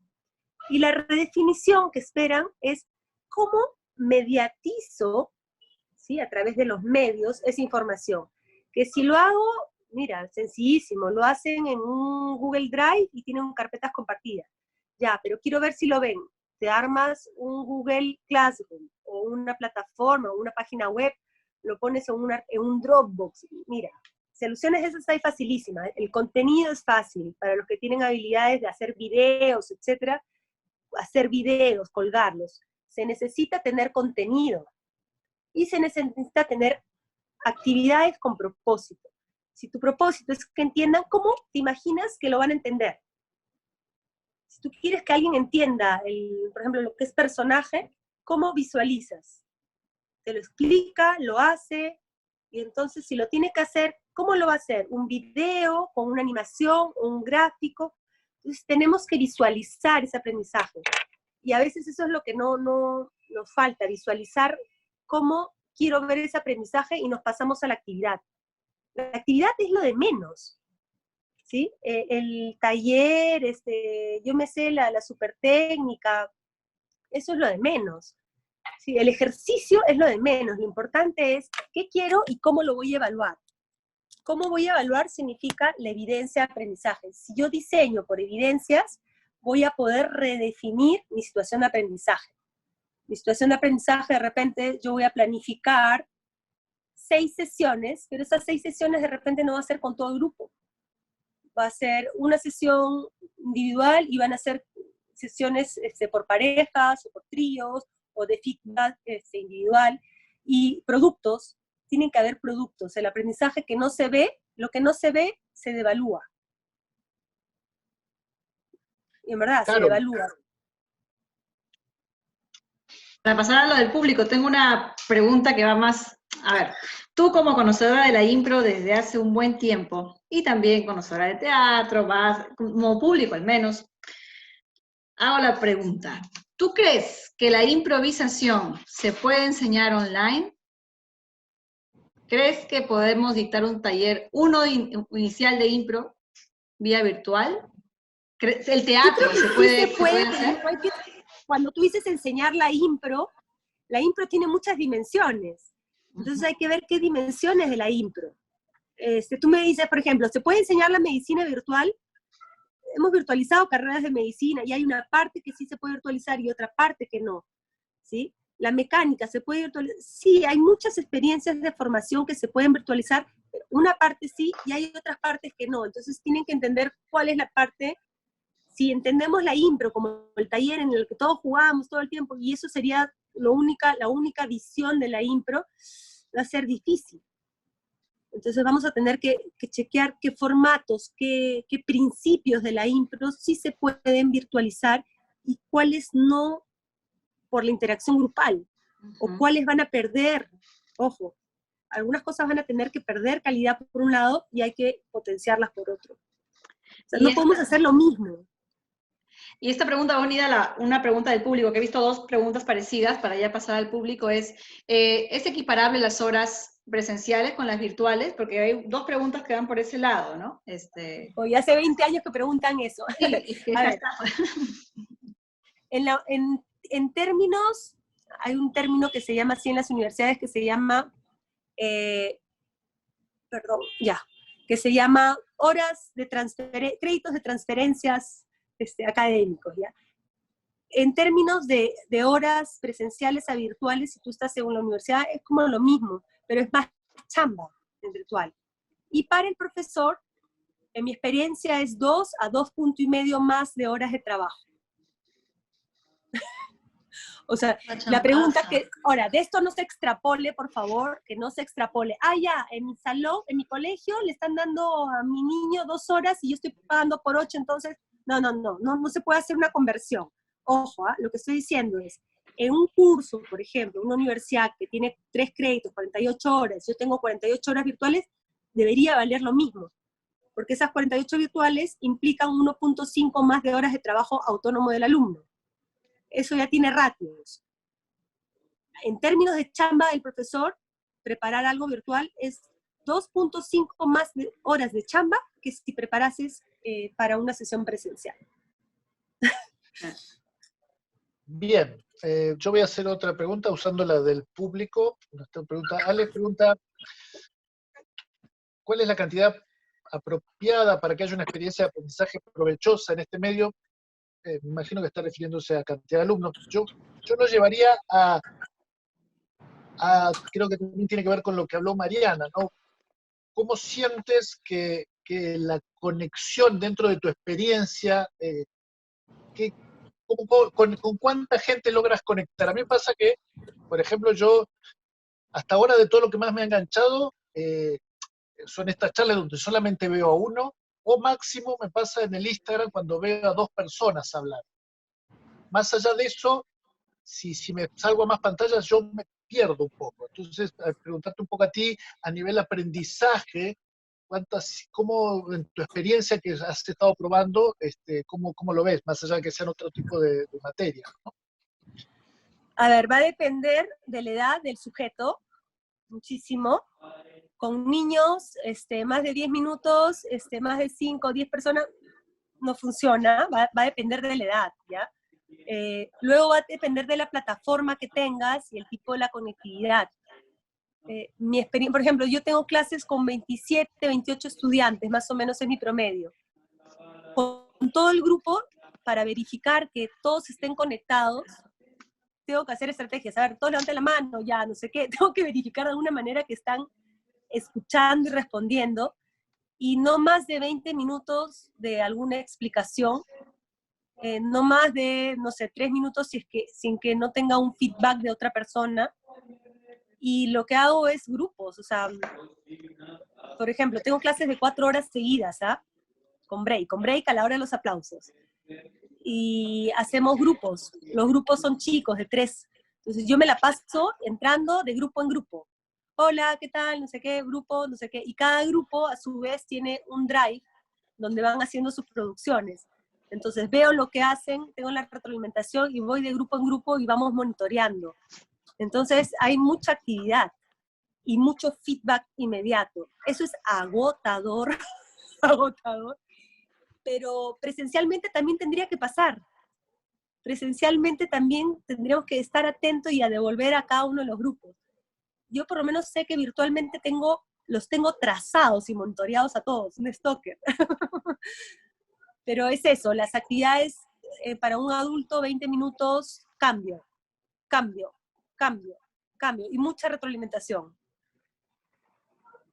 Y la redefinición que esperan es cómo mediatizo, ¿sí?, a través de los medios esa información. Que si lo hago, mira, sencillísimo, lo hacen en un Google Drive y tienen carpetas compartidas. Ya, pero quiero ver si lo ven. Te armas un Google Classroom o una plataforma o una página web lo pones en un Dropbox. Mira, soluciones esas hay facilísimas. El contenido es fácil, para los que tienen habilidades de hacer videos, etcétera, hacer videos, colgarlos. Se necesita tener contenido, y se necesita tener actividades con propósito. Si tu propósito es que entiendan, ¿cómo te imaginas que lo van a entender? Si tú quieres que alguien entienda, por ejemplo, lo que es personaje, ¿cómo visualizas? Te lo explica, lo hace, y entonces si lo tiene que hacer, ¿cómo lo va a hacer? ¿Un video, con una animación, un gráfico? Entonces tenemos que visualizar ese aprendizaje. Y a veces eso es lo que no nos falta, visualizar cómo quiero ver ese aprendizaje, y nos pasamos a la actividad. La actividad es lo de menos, ¿sí? El taller, yo me sé la super técnica, eso es lo de menos. ¿Sí? El ejercicio es lo de menos, lo importante es qué quiero y cómo lo voy a evaluar. ¿Cómo voy a evaluar? Significa la evidencia de aprendizaje. Si yo diseño por evidencias, voy a poder redefinir mi situación de aprendizaje. Mi situación de aprendizaje, de repente, yo voy a planificar 6 sesiones, pero esas 6 sesiones de repente no va a ser con todo el grupo. Va a ser una sesión individual y van a ser sesiones por parejas o por tríos o de feedback individual. Y productos, tienen que haber productos. El aprendizaje que no se ve, lo que no se ve, se devalúa. Y en verdad, claro, se devalúa. Para pasar a lo del público, tengo una pregunta que va más, a ver, tú como conocedora de la impro desde hace un buen tiempo, y también conocedora de teatro, vas como público al menos, hago la pregunta, ¿tú crees que la improvisación se puede enseñar online? ¿Crees que podemos dictar un taller, inicial de impro, vía virtual? ¿El teatro se puede hacer? Cuando tú dices enseñar la impro tiene muchas dimensiones. Entonces hay que ver qué dimensiones de la impro. Tú me dices, por ejemplo, ¿se puede enseñar la medicina virtual? Hemos virtualizado carreras de medicina y hay una parte que sí se puede virtualizar y otra parte que no, ¿sí? La mecánica, ¿se puede virtualizar? Sí, hay muchas experiencias de formación que se pueden virtualizar, pero una parte sí y hay otras partes que no. Entonces tienen que entender cuál es la parte. Si entendemos la impro como el taller en el que todos jugábamos todo el tiempo, y eso sería la única visión de la impro, va a ser difícil. Entonces vamos a tener que chequear qué formatos, qué principios de la impro sí se pueden virtualizar y cuáles no por la interacción grupal, o cuáles van a perder, ojo, algunas cosas van a tener que perder calidad por un lado y hay que potenciarlas por otro. O sea, no podemos hacer lo mismo. Y esta pregunta va unida a una pregunta del público, que he visto 2 preguntas parecidas para ya pasar al público, ¿es equiparable las horas presenciales con las virtuales? Porque hay 2 preguntas que van por ese lado, ¿no? Hoy hace 20 años que preguntan eso. Sí, es que a ver, en términos, hay un término que se llama así en las universidades, que se llama, que se llama horas de créditos de transferencias académicos, ¿ya? En términos de horas presenciales a virtuales, si tú estás en la universidad, es como lo mismo, pero es más chamba en virtual. Y para el profesor, en mi experiencia, es 2 a 2,5 más de horas de trabajo. O sea, la pregunta que, ahora, de esto no se extrapole, por favor, que no se extrapole. Ya, en mi salón, en mi colegio, le están dando a mi niño 2 horas y yo estoy pagando por 8, entonces, no se puede hacer una conversión. Ojo, lo que estoy diciendo es, en un curso, por ejemplo, una universidad que tiene 3 créditos, 48 horas, yo tengo 48 horas virtuales, debería valer lo mismo, porque esas 48 virtuales implican 1,5 más de horas de trabajo autónomo del alumno. Eso ya tiene ratios. En términos de chamba del profesor, preparar algo virtual es 2,5 más de horas de chamba que si preparases para una sesión presencial. Bien, yo voy a hacer otra pregunta usando la del público. Alex pregunta, ¿cuál es la cantidad apropiada para que haya una experiencia de aprendizaje provechosa en este medio? Me imagino que está refiriéndose a cantidad de alumnos. Yo lo llevaría a creo que también tiene que ver con lo que habló Mariana, ¿no? ¿Cómo sientes que la conexión dentro de tu experiencia, con cuánta gente logras conectar? A mí me pasa que, por ejemplo, yo, hasta ahora de todo lo que más me ha enganchado, son estas charlas donde solamente veo a uno, o máximo me pasa en el Instagram cuando veo a 2 personas hablar. Más allá de eso, si me salgo a más pantallas, yo me pierdo un poco. Entonces, preguntarte un poco a ti, a nivel aprendizaje, ¿cómo en tu experiencia que has estado probando, cómo lo ves, más allá de que sean otro tipo de materias, ¿no? A ver, va a depender de la edad del sujeto, muchísimo. Con niños, más de 10 minutos, más de 5 o 10 personas, no funciona, va a depender de la edad, ¿ya? Luego va a depender de la plataforma que tengas y el tipo de la conectividad. Mi experiencia, por ejemplo, yo tengo clases con 27, 28 estudiantes, más o menos es mi promedio. Con todo el grupo, para verificar que todos estén conectados, tengo que hacer estrategias. A ver, todos levanten la mano, ya, no sé qué. Tengo que verificar de alguna manera que están escuchando y respondiendo, y no más de 20 minutos de alguna explicación, no más de, no sé, 3 minutos sin que no tenga un feedback de otra persona. Y lo que hago es grupos, o sea, por ejemplo, tengo clases de 4 horas seguidas, ¿ah? Con break a la hora de los aplausos. Y hacemos grupos, los grupos son chicos, de 3. Entonces yo me la paso entrando de grupo en grupo. Hola, ¿qué tal? No sé qué, grupo, no sé qué. Y cada grupo, a su vez, tiene un drive donde van haciendo sus producciones. Entonces veo lo que hacen, tengo la retroalimentación y voy de grupo en grupo y vamos monitoreando. Entonces hay mucha actividad y mucho feedback inmediato. Eso es agotador, agotador. Pero presencialmente también tendría que pasar. Presencialmente también tendríamos que estar atentos y a devolver a cada uno de los grupos. Yo por lo menos sé que virtualmente los tengo trazados y monitoreados a todos, un stalker. Pero es eso, las actividades para un adulto, 20 minutos, cambio, y mucha retroalimentación.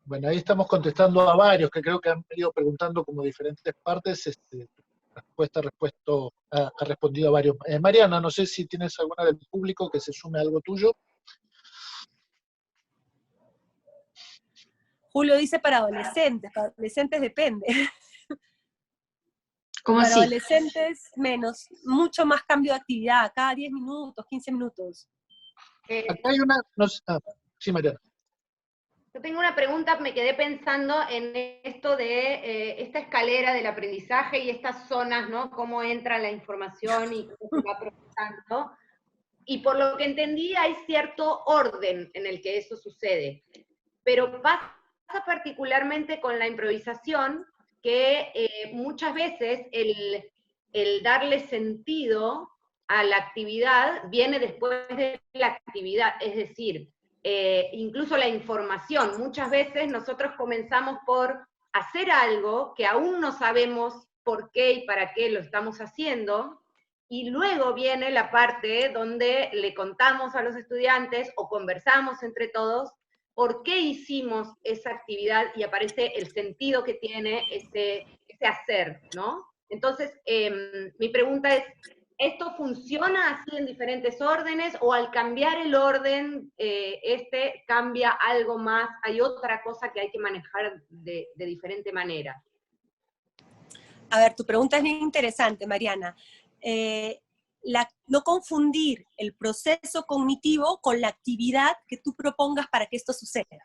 Bueno, ahí estamos contestando a varios que creo que han ido preguntando como diferentes partes. Ha respondido a varios. Mariana, no sé si tienes alguna del público que se sume a algo tuyo. Julio dice para adolescentes depende. ¿Cómo Para así? adolescentes menos, mucho más cambio de actividad, cada 10 minutos, 15 minutos. Acá hay una... sí, Mariana. Yo tengo una pregunta, me quedé pensando en esto de esta escalera del aprendizaje y estas zonas, ¿no? Cómo entra la información y cómo se va procesando. Y por lo que entendí, hay cierto orden en el que eso sucede. Pero pasa particularmente con la improvisación, que muchas veces el darle sentido a la actividad viene después de la actividad, es decir, incluso la información. Muchas veces nosotros comenzamos por hacer algo que aún no sabemos por qué y para qué lo estamos haciendo, y luego viene la parte donde le contamos a los estudiantes o conversamos entre todos por qué hicimos esa actividad y aparece el sentido que tiene ese hacer, ¿no? Entonces, mi pregunta es, ¿esto funciona así en diferentes órdenes o al cambiar el orden, cambia algo más? ¿Hay otra cosa que hay que manejar de diferente manera? A ver, tu pregunta es bien interesante, Mariana. No confundir el proceso cognitivo con la actividad que tú propongas para que esto suceda.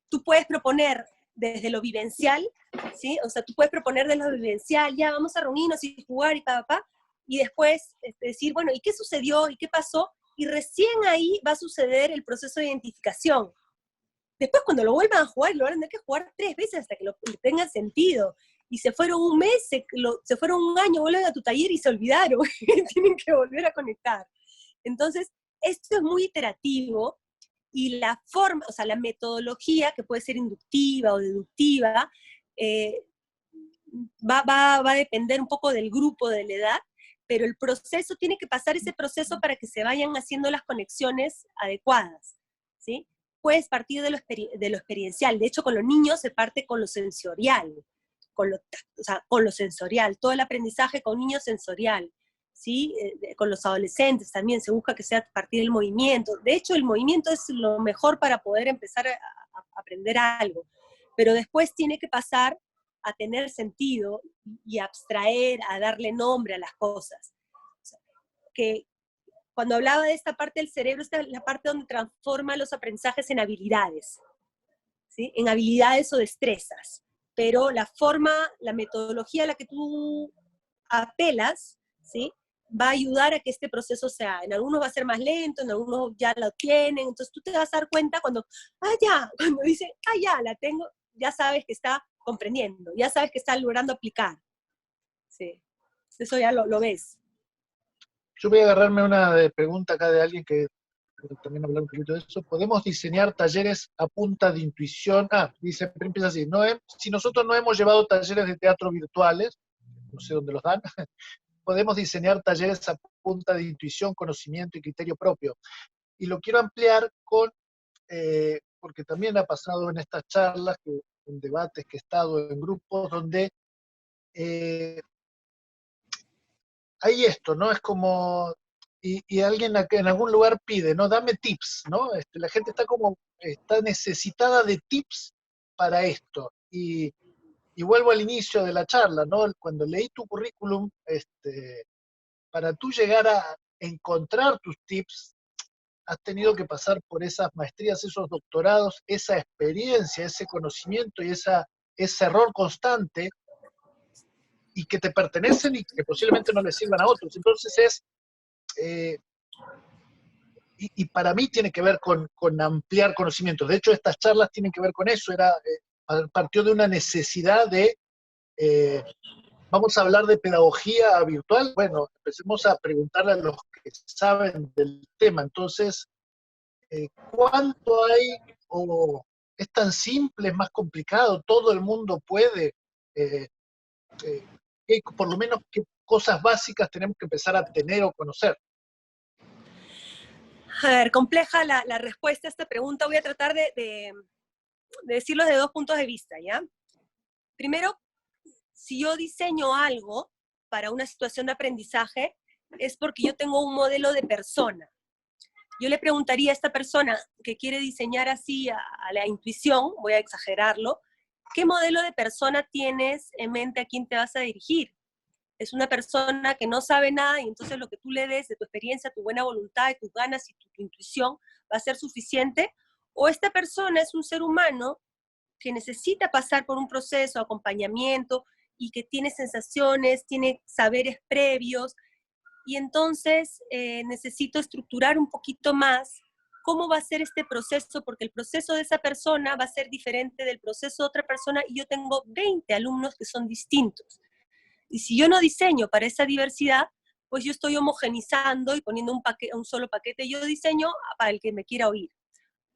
Tú puedes proponer desde lo vivencial, ¿sí? O sea, tú puedes proponer desde lo vivencial, ya vamos a reunirnos y jugar y después decir, bueno, ¿y qué sucedió? ¿Y qué pasó? Y recién ahí va a suceder el proceso de identificación. Después cuando lo vuelvan a jugar, lo van a tener que jugar 3 veces hasta que tenga sentido. Y se fueron un mes, se fueron un año, vuelven a tu taller y se olvidaron. Tienen que volver a conectar. Entonces, esto es muy iterativo, y la forma, o sea, la metodología, que puede ser inductiva o deductiva, va a depender un poco del grupo, de la edad, pero el proceso tiene que pasar ese proceso para que se vayan haciendo las conexiones adecuadas, ¿sí? Puedes partir de lo experiencial. De hecho, con los niños se parte con lo sensorial, con lo sensorial, todo el aprendizaje con niños sensorial, ¿sí? Con los adolescentes también se busca que sea a partir del movimiento. De hecho, el movimiento es lo mejor para poder empezar a aprender algo, pero después tiene que pasar a tener sentido y abstraer, a darle nombre a las cosas. O sea, que cuando hablaba de esta parte del cerebro, esta es la parte donde transforma los aprendizajes en habilidades, ¿sí? En habilidades o destrezas. Pero la forma, la metodología a la que tú apelas, ¿sí? Va a ayudar a que este proceso sea, en algunos va a ser más lento, en algunos ya lo tienen, entonces tú te vas a dar cuenta cuando dicen, ya, la tengo, ya sabes que está comprendiendo, ya sabes que está logrando aplicar. Sí, eso ya lo ves. Yo voy a agarrarme una pregunta acá de alguien que también hablar un poquito de eso. ¿Podemos diseñar talleres a punta de intuición? Dice, empieza así, si nosotros no hemos llevado talleres de teatro virtuales, no sé dónde los dan, podemos diseñar talleres a punta de intuición, conocimiento y criterio propio. Y lo quiero ampliar porque también ha pasado en estas charlas, en debates que he estado en grupos, donde hay esto, ¿no? Es como, y alguien en algún lugar pide, ¿no? Dame tips, ¿no? La gente está necesitada de tips para esto. Y vuelvo al inicio de la charla, ¿no? Cuando leí tu currículum, para tú llegar a encontrar tus tips, has tenido que pasar por esas maestrías, esos doctorados, esa experiencia, ese conocimiento y ese error constante, y que te pertenecen y que posiblemente no le sirvan a otros. Entonces y para mí tiene que ver con ampliar conocimientos. De hecho, estas charlas tienen que ver con eso. Partió de una necesidad de, vamos a hablar de pedagogía virtual. Bueno, empecemos a preguntarle a los que saben del tema. Entonces, ¿cuánto hay? ¿O es tan simple, es más complicado? ¿Todo el mundo puede? Por lo menos, ¿qué cosas básicas tenemos que empezar a tener o conocer? A ver, compleja la respuesta a esta pregunta. Voy a tratar de decirlo de dos puntos de vista, ¿ya? Primero, si yo diseño algo para una situación de aprendizaje, es porque yo tengo un modelo de persona. Yo le preguntaría a esta persona que quiere diseñar así a la intuición, voy a exagerarlo, ¿qué modelo de persona tienes en mente a quién te vas a dirigir? Es una persona que no sabe nada y entonces lo que tú le des de tu experiencia, tu buena voluntad, de tus ganas y tu intuición va a ser suficiente. O esta persona es un ser humano que necesita pasar por un proceso de acompañamiento y que tiene sensaciones, tiene saberes previos, y entonces necesito estructurar un poquito más cómo va a ser este proceso, porque el proceso de esa persona va a ser diferente del proceso de otra persona, y yo tengo 20 alumnos que son distintos. Y si yo no diseño para esa diversidad, pues yo estoy homogenizando y poniendo un solo paquete. Yo diseño para el que me quiera oír.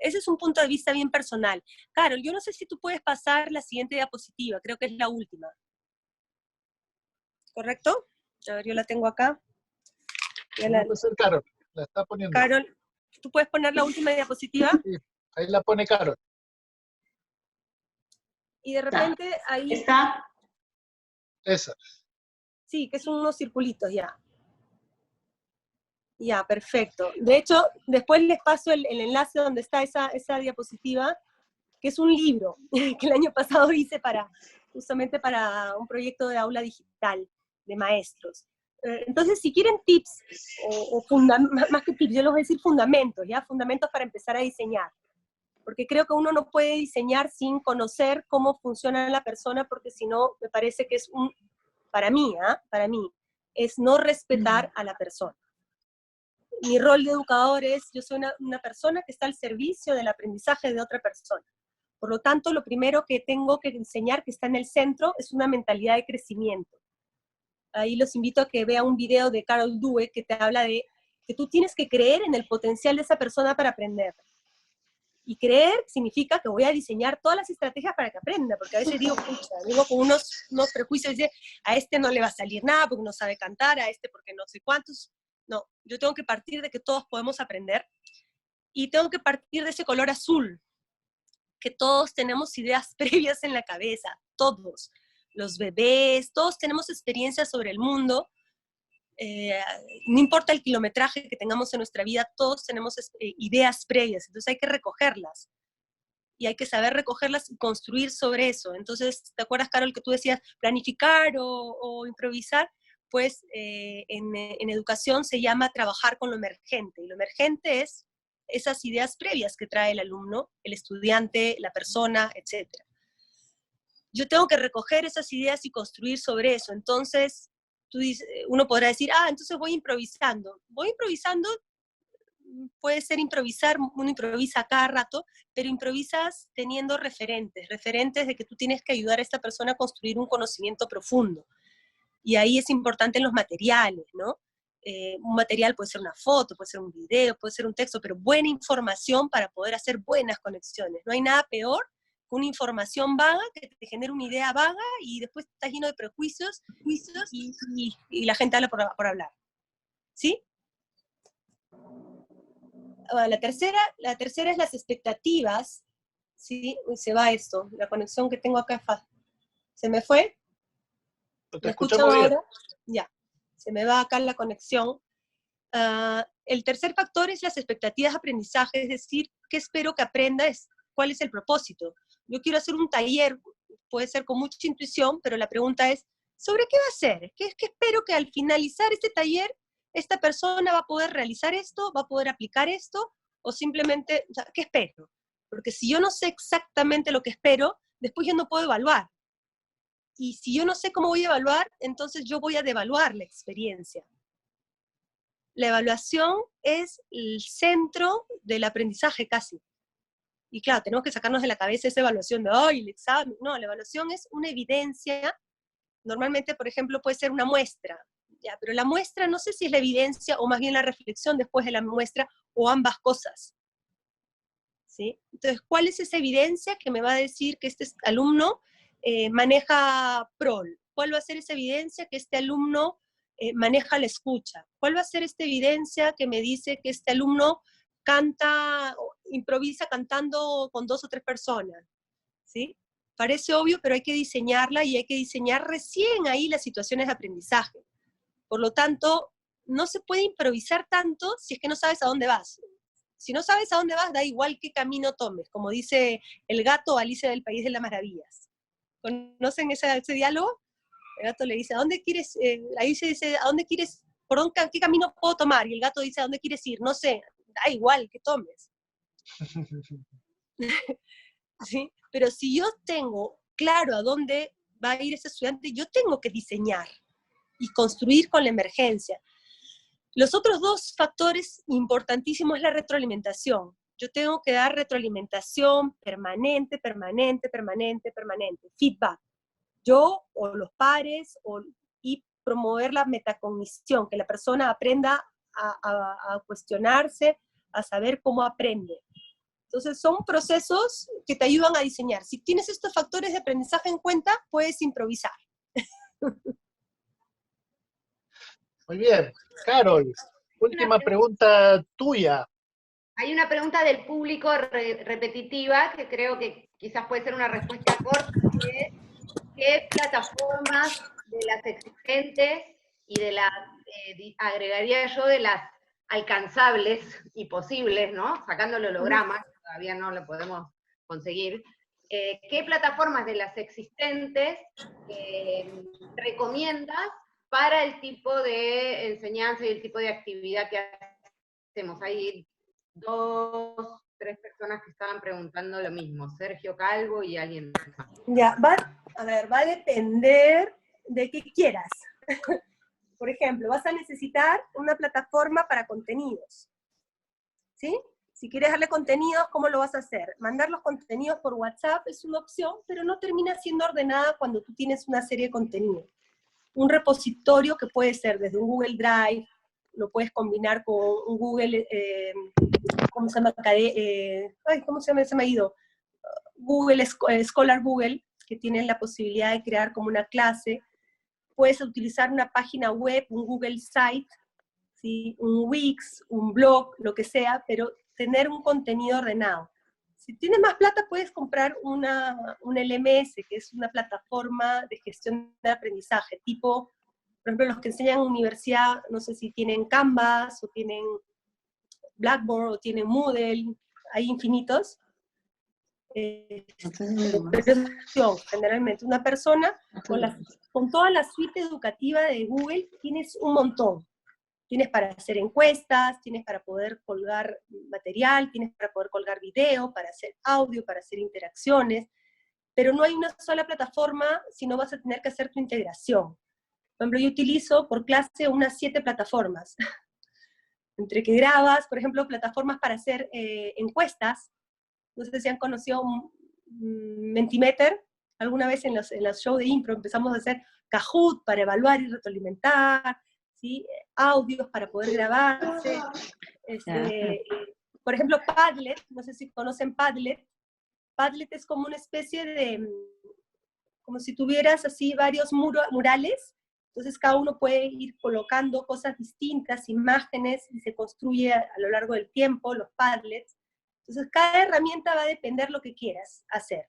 Ese es un punto de vista bien personal. Carol, yo no sé si tú puedes pasar la siguiente diapositiva, creo que es la última. ¿Correcto? A ver, yo la tengo acá. Carol, la está poniendo. Carol, ¿tú puedes poner la última diapositiva? Sí, ahí la pone Carol. Y de repente ahí... ¿Está? Esa. Sí, que son unos circulitos ya. Ya, perfecto. De hecho, después les paso el enlace donde está esa diapositiva, que es un libro que el año pasado hice justamente para un proyecto de aula digital de maestros. Entonces, si quieren tips, más que tips, yo les voy a decir fundamentos, ¿ya? Fundamentos para empezar a diseñar. Porque creo que uno no puede diseñar sin conocer cómo funciona la persona, porque si no, me parece que es para mí, es no respetar a la persona. Mi rol de educador es, yo soy una persona que está al servicio del aprendizaje de otra persona. Por lo tanto, lo primero que tengo que enseñar, que está en el centro, es una mentalidad de crecimiento. Ahí los invito a que vean un video de Carol Dweck que te habla de que tú tienes que creer en el potencial de esa persona para aprender. Y creer significa que voy a diseñar todas las estrategias para que aprenda, porque a veces digo, pucha, digo con unos prejuicios, dice, a este no le va a salir nada porque no sabe cantar, a este porque no sé cuántos. No, yo tengo que partir de que todos podemos aprender, y tengo que partir de ese color azul, que todos tenemos ideas previas en la cabeza, todos, los bebés, todos tenemos experiencias sobre el mundo, no importa el kilometraje que tengamos en nuestra vida, todos tenemos ideas previas, entonces hay que recogerlas, y hay que saber recogerlas y construir sobre eso. Entonces, ¿te acuerdas, Carol, que tú decías planificar o improvisar? Pues en educación se llama trabajar con lo emergente, y lo emergente es esas ideas previas que trae el alumno, el estudiante, la persona, etc. Yo tengo que recoger esas ideas y construir sobre eso. Entonces, uno podrá decir, entonces voy improvisando. Voy improvisando, puede ser improvisar, uno improvisa cada rato, pero improvisas teniendo referentes de que tú tienes que ayudar a esta persona a construir un conocimiento profundo. Y ahí es importante en los materiales, ¿no? Un material puede ser una foto, puede ser un video, puede ser un texto, pero buena información para poder hacer buenas conexiones. No hay nada peor que una información vaga que te genere una idea vaga y después estás lleno de prejuicios y la gente habla por hablar. ¿Sí? La tercera es las expectativas. ¿Sí? Uy, se va esto, la conexión que tengo acá ¿se me fue? ¿Te escuchamos bien? Ahora? Ya, se me va acá la conexión. El tercer factor es las expectativas de aprendizaje, es decir, ¿qué espero que aprendas? ¿Cuál es el propósito? Yo quiero hacer un taller, puede ser con mucha intuición, pero la pregunta es, ¿sobre qué va a ser? ¿Qué espero que al finalizar este taller, esta persona va a poder realizar esto, va a poder aplicar esto, o simplemente, o sea, ¿qué espero? Porque si yo no sé exactamente lo que espero, después yo no puedo evaluar. Y si yo no sé cómo voy a evaluar, entonces yo voy a devaluar la experiencia. La evaluación es el centro del aprendizaje casi. Y claro, tenemos que sacarnos de la cabeza esa evaluación de, ¡ay, el examen! No, la evaluación es una evidencia. Normalmente, por ejemplo, puede ser una muestra. Ya, pero la muestra no sé si es la evidencia o más bien la reflexión después de la muestra, o ambas cosas. ¿Sí? Entonces, ¿cuál es esa evidencia que me va a decir que este alumno maneja PROL? ¿Cuál va a ser esa evidencia que este alumno maneja la escucha? ¿Cuál va a ser esta evidencia que me dice que este alumno improvisa cantando con 2 o 3 personas? ¿Sí? Parece obvio, pero hay que diseñarla, y hay que diseñar recién ahí las situaciones de aprendizaje. Por lo tanto, no se puede improvisar tanto si es que no sabes a dónde vas. Si no sabes a dónde vas, da igual qué camino tomes, como dice el gato Alicia del País de las Maravillas. ¿Conocen ese diálogo? El gato le dice, ¿a dónde quieres? Alicia dice, ¿a dónde quieres? ¿Qué camino puedo tomar? Y el gato dice, ¿a dónde quieres ir? No sé, da igual que tomes. ¿Sí? Pero si yo tengo claro a dónde va a ir ese estudiante, yo tengo que diseñar y construir con la emergencia. Los otros 2 factores importantísimos es la retroalimentación. Yo tengo que dar retroalimentación permanente, feedback. Yo o los pares, y promover la metacognición, que la persona aprenda a cuestionarse, a saber cómo aprende. Entonces son procesos que te ayudan a diseñar. Si tienes estos factores de aprendizaje en cuenta, puedes improvisar. Muy bien. Carol, última pregunta tuya. Hay una pregunta del público repetitiva, que creo que quizás puede ser una respuesta corta, que es, ¿qué plataformas de las existentes y de las, agregaría yo, de las alcanzables y posibles, ¿no? Sacando el holograma, que todavía no lo podemos conseguir, ¿qué plataformas de las existentes recomiendas para el tipo de enseñanza y el tipo de actividad que hacemos? Hay 2, 3 personas que estaban preguntando lo mismo, Sergio Calvo y alguien más. Ya, va a depender de qué quieras. Por ejemplo, vas a necesitar una plataforma para contenidos, ¿sí? Si quieres darle contenidos, ¿cómo lo vas a hacer? Mandar los contenidos por WhatsApp es una opción, pero no termina siendo ordenada cuando tú tienes una serie de contenidos. Un repositorio que puede ser desde un Google Drive, lo puedes combinar con un Google, ¿cómo se llama? ¿Cómo se llama? Se me ha ido. Google, Scholar Google, que tienen la posibilidad de crear como una clase. Puedes utilizar una página web, un Google Site, ¿sí? Un Wix, un blog, lo que sea, pero tener un contenido ordenado. Si tienes más plata, puedes comprar un LMS, que es una plataforma de gestión de aprendizaje, tipo, por ejemplo, los que enseñan en universidad, no sé si tienen Canvas, o tienen Blackboard, o tienen Moodle, hay infinitos. Generalmente, una persona con toda la suite educativa de Google, tienes un montón. Tienes para hacer encuestas, tienes para poder colgar material, tienes para poder colgar video, para hacer audio, para hacer interacciones, pero no hay una sola plataforma, sino vas a tener que hacer tu integración. Por ejemplo, yo utilizo por clase unas 7 plataformas. Entre que grabas, por ejemplo, plataformas para hacer encuestas. No sé si han conocido Mentimeter. Alguna vez en los shows de impro empezamos a hacer Kahoot para evaluar y retroalimentar, ¿sí? Audios para poder grabarse. Por ejemplo, Padlet, no sé si conocen Padlet. Padlet es como una especie de, como si tuvieras así varios murales, entonces cada uno puede ir colocando cosas distintas, imágenes, y se construye a lo largo del tiempo, los Padlets. Entonces cada herramienta va a depender lo que quieras hacer.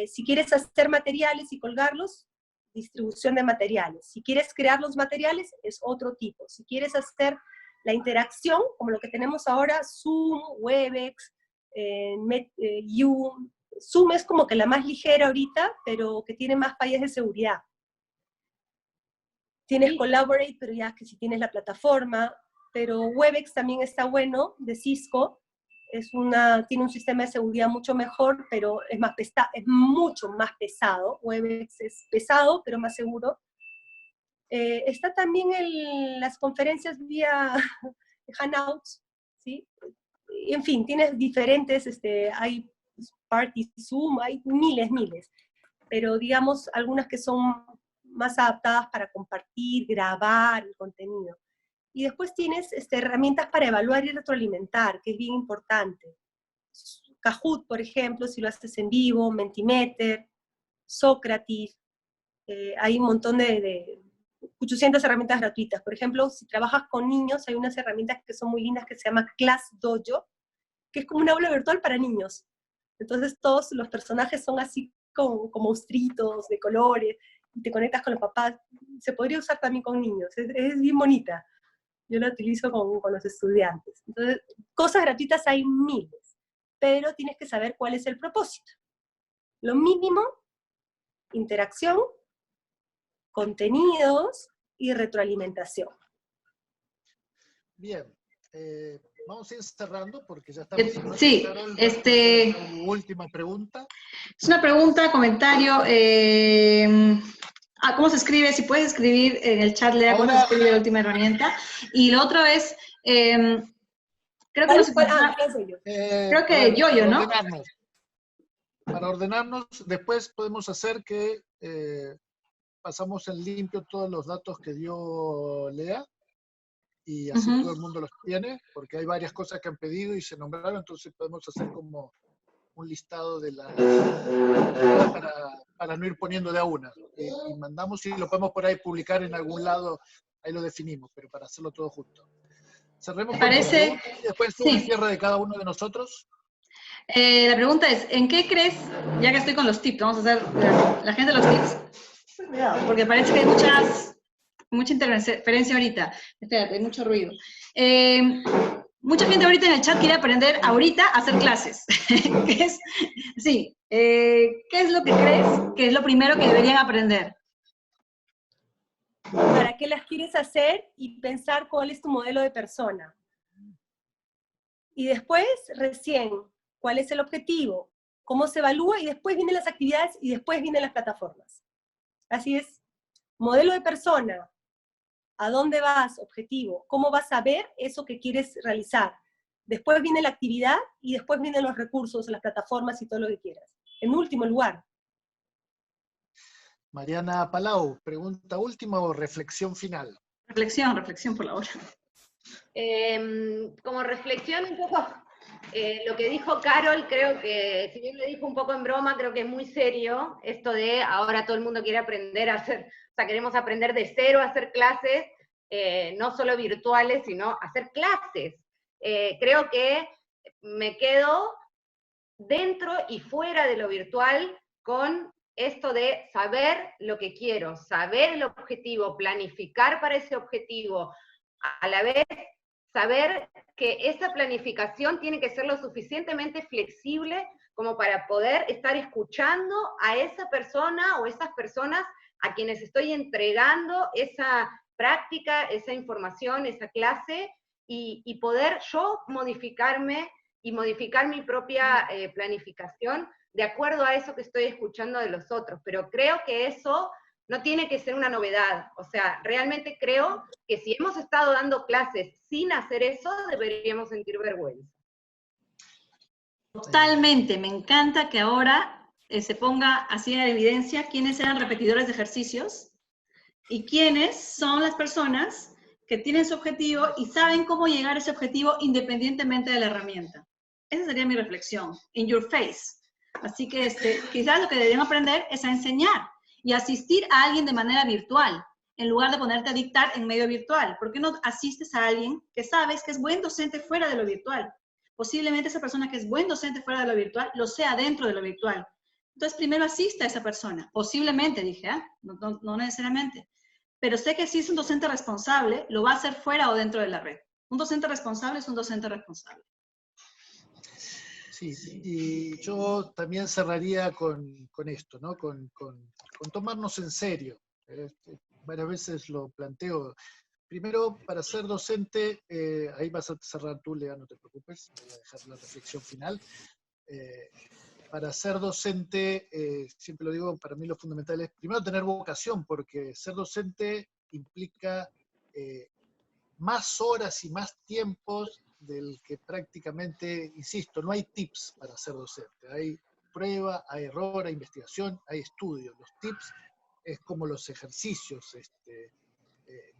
Si quieres hacer materiales y colgarlos, distribución de materiales. Si quieres crear los materiales, es otro tipo. Si quieres hacer la interacción, como lo que tenemos ahora, Zoom, Webex, Zoom es como que la más ligera ahorita, pero que tiene más fallas de seguridad. Tienes Collaborate, pero ya que si tienes la plataforma, pero Webex también está bueno, de Cisco, tiene un sistema de seguridad mucho mejor, pero es mucho más pesado. Webex es pesado, pero más seguro. Está también en las conferencias vía Hangouts, ¿sí? En fin, tienes diferentes, hay Party Zoom, hay miles, pero digamos algunas que son más adaptadas para compartir, grabar el contenido. Y después tienes herramientas para evaluar y retroalimentar, que es bien importante. Kahoot, por ejemplo, si lo haces en vivo, Mentimeter, Socrative, hay un montón de 800 herramientas gratuitas. Por ejemplo, si trabajas con niños, hay unas herramientas que son muy lindas que se llama Class Dojo, que es como una aula virtual para niños. Entonces todos los personajes son así como monstruitos de colores, y te conectas con los papás. Se podría usar también con niños, es bien bonita. Yo la utilizo con los estudiantes. Entonces, cosas gratuitas hay miles, pero tienes que saber cuál es el propósito. Lo mínimo, interacción, contenidos y retroalimentación. Bien, vamos a ir cerrando porque ya estamos. Sí, última pregunta. Es una pregunta, comentario. ¿Cómo se escribe? Si puedes escribir en el chat, Lea, cómo se escribe la última herramienta. Y lo otro es, creo que Yoyo, ¿no? Para ordenarnos, después podemos hacer que pasamos en limpio todos los datos que dio Lea, y así todo el mundo los tiene, porque hay varias cosas que han pedido y se nombraron, entonces podemos hacer como un listado de para no ir poniendo de a una. Y mandamos, y lo podemos por ahí publicar en algún lado, ahí lo definimos, pero para hacerlo todo junto. Cerremos con la pregunta y después un cierre de cada uno de nosotros. La pregunta es, ¿en qué crees, ya que estoy con los tips, vamos a hacer la gente de los tips, porque parece que hay mucha interferencia ahorita, espérate, hay mucho ruido. Mucha gente ahorita en el chat quiere aprender ahorita a hacer clases. ¿Qué es lo que crees que es lo primero que deberían aprender? ¿Para qué las quieres hacer? Y pensar cuál es tu modelo de persona. Y después, recién, ¿cuál es el objetivo? ¿Cómo se evalúa? Y después vienen las actividades y después vienen las plataformas. Así es. Modelo de persona. ¿A dónde vas? Objetivo. ¿Cómo vas a ver eso que quieres realizar? Después viene la actividad y después vienen los recursos, las plataformas y todo lo que quieras. En último lugar. Mariana Palau, pregunta última o reflexión final. Reflexión por la hora. Como reflexión un poco, Lo que dijo Carol, creo que, si bien lo dijo un poco en broma, creo que es muy serio, esto de ahora todo el mundo quiere aprender a hacer, o sea, queremos aprender de cero a hacer clases, no solo virtuales, sino hacer clases. Creo que me quedo dentro y fuera de lo virtual con esto de saber lo que quiero, saber el objetivo, planificar para ese objetivo, a la vez saber que esa planificación tiene que ser lo suficientemente flexible como para poder estar escuchando a esa persona o esas personas a quienes estoy entregando esa práctica, esa información, esa clase, y poder yo modificarme y modificar mi propia planificación de acuerdo a eso que estoy escuchando de los otros. Pero creo que eso no tiene que ser una novedad. O sea, realmente creo que si hemos estado dando clases sin hacer eso, deberíamos sentir vergüenza. Totalmente, me encanta que ahora se ponga así en evidencia quiénes eran repetidores de ejercicios y quiénes son las personas que tienen su objetivo y saben cómo llegar a ese objetivo independientemente de la herramienta. Esa sería mi reflexión, in your face. Así que quizás lo que deberían aprender es a enseñar y asistir a alguien de manera virtual, en lugar de ponerte a dictar en medio virtual. ¿Por qué no asistes a alguien que sabes que es buen docente fuera de lo virtual? Posiblemente esa persona que es buen docente fuera de lo virtual lo sea dentro de lo virtual. Entonces primero asista a esa persona, posiblemente, dije, no necesariamente. Pero sé que si es un docente responsable, lo va a hacer fuera o dentro de la red. Un docente responsable es un docente responsable. Sí, y yo también cerraría con esto, ¿no? Con tomarnos en serio. Varias veces lo planteo. Primero, para ser docente, ahí vas a cerrar tú, Lea, no te preocupes, voy a dejar la reflexión final. Para ser docente, siempre lo digo, para mí lo fundamental es primero tener vocación, porque ser docente implica más horas y más tiempos del que prácticamente, insisto, no hay tips para ser docente. Hay prueba, hay error, hay investigación, hay estudio. Los tips es como los ejercicios,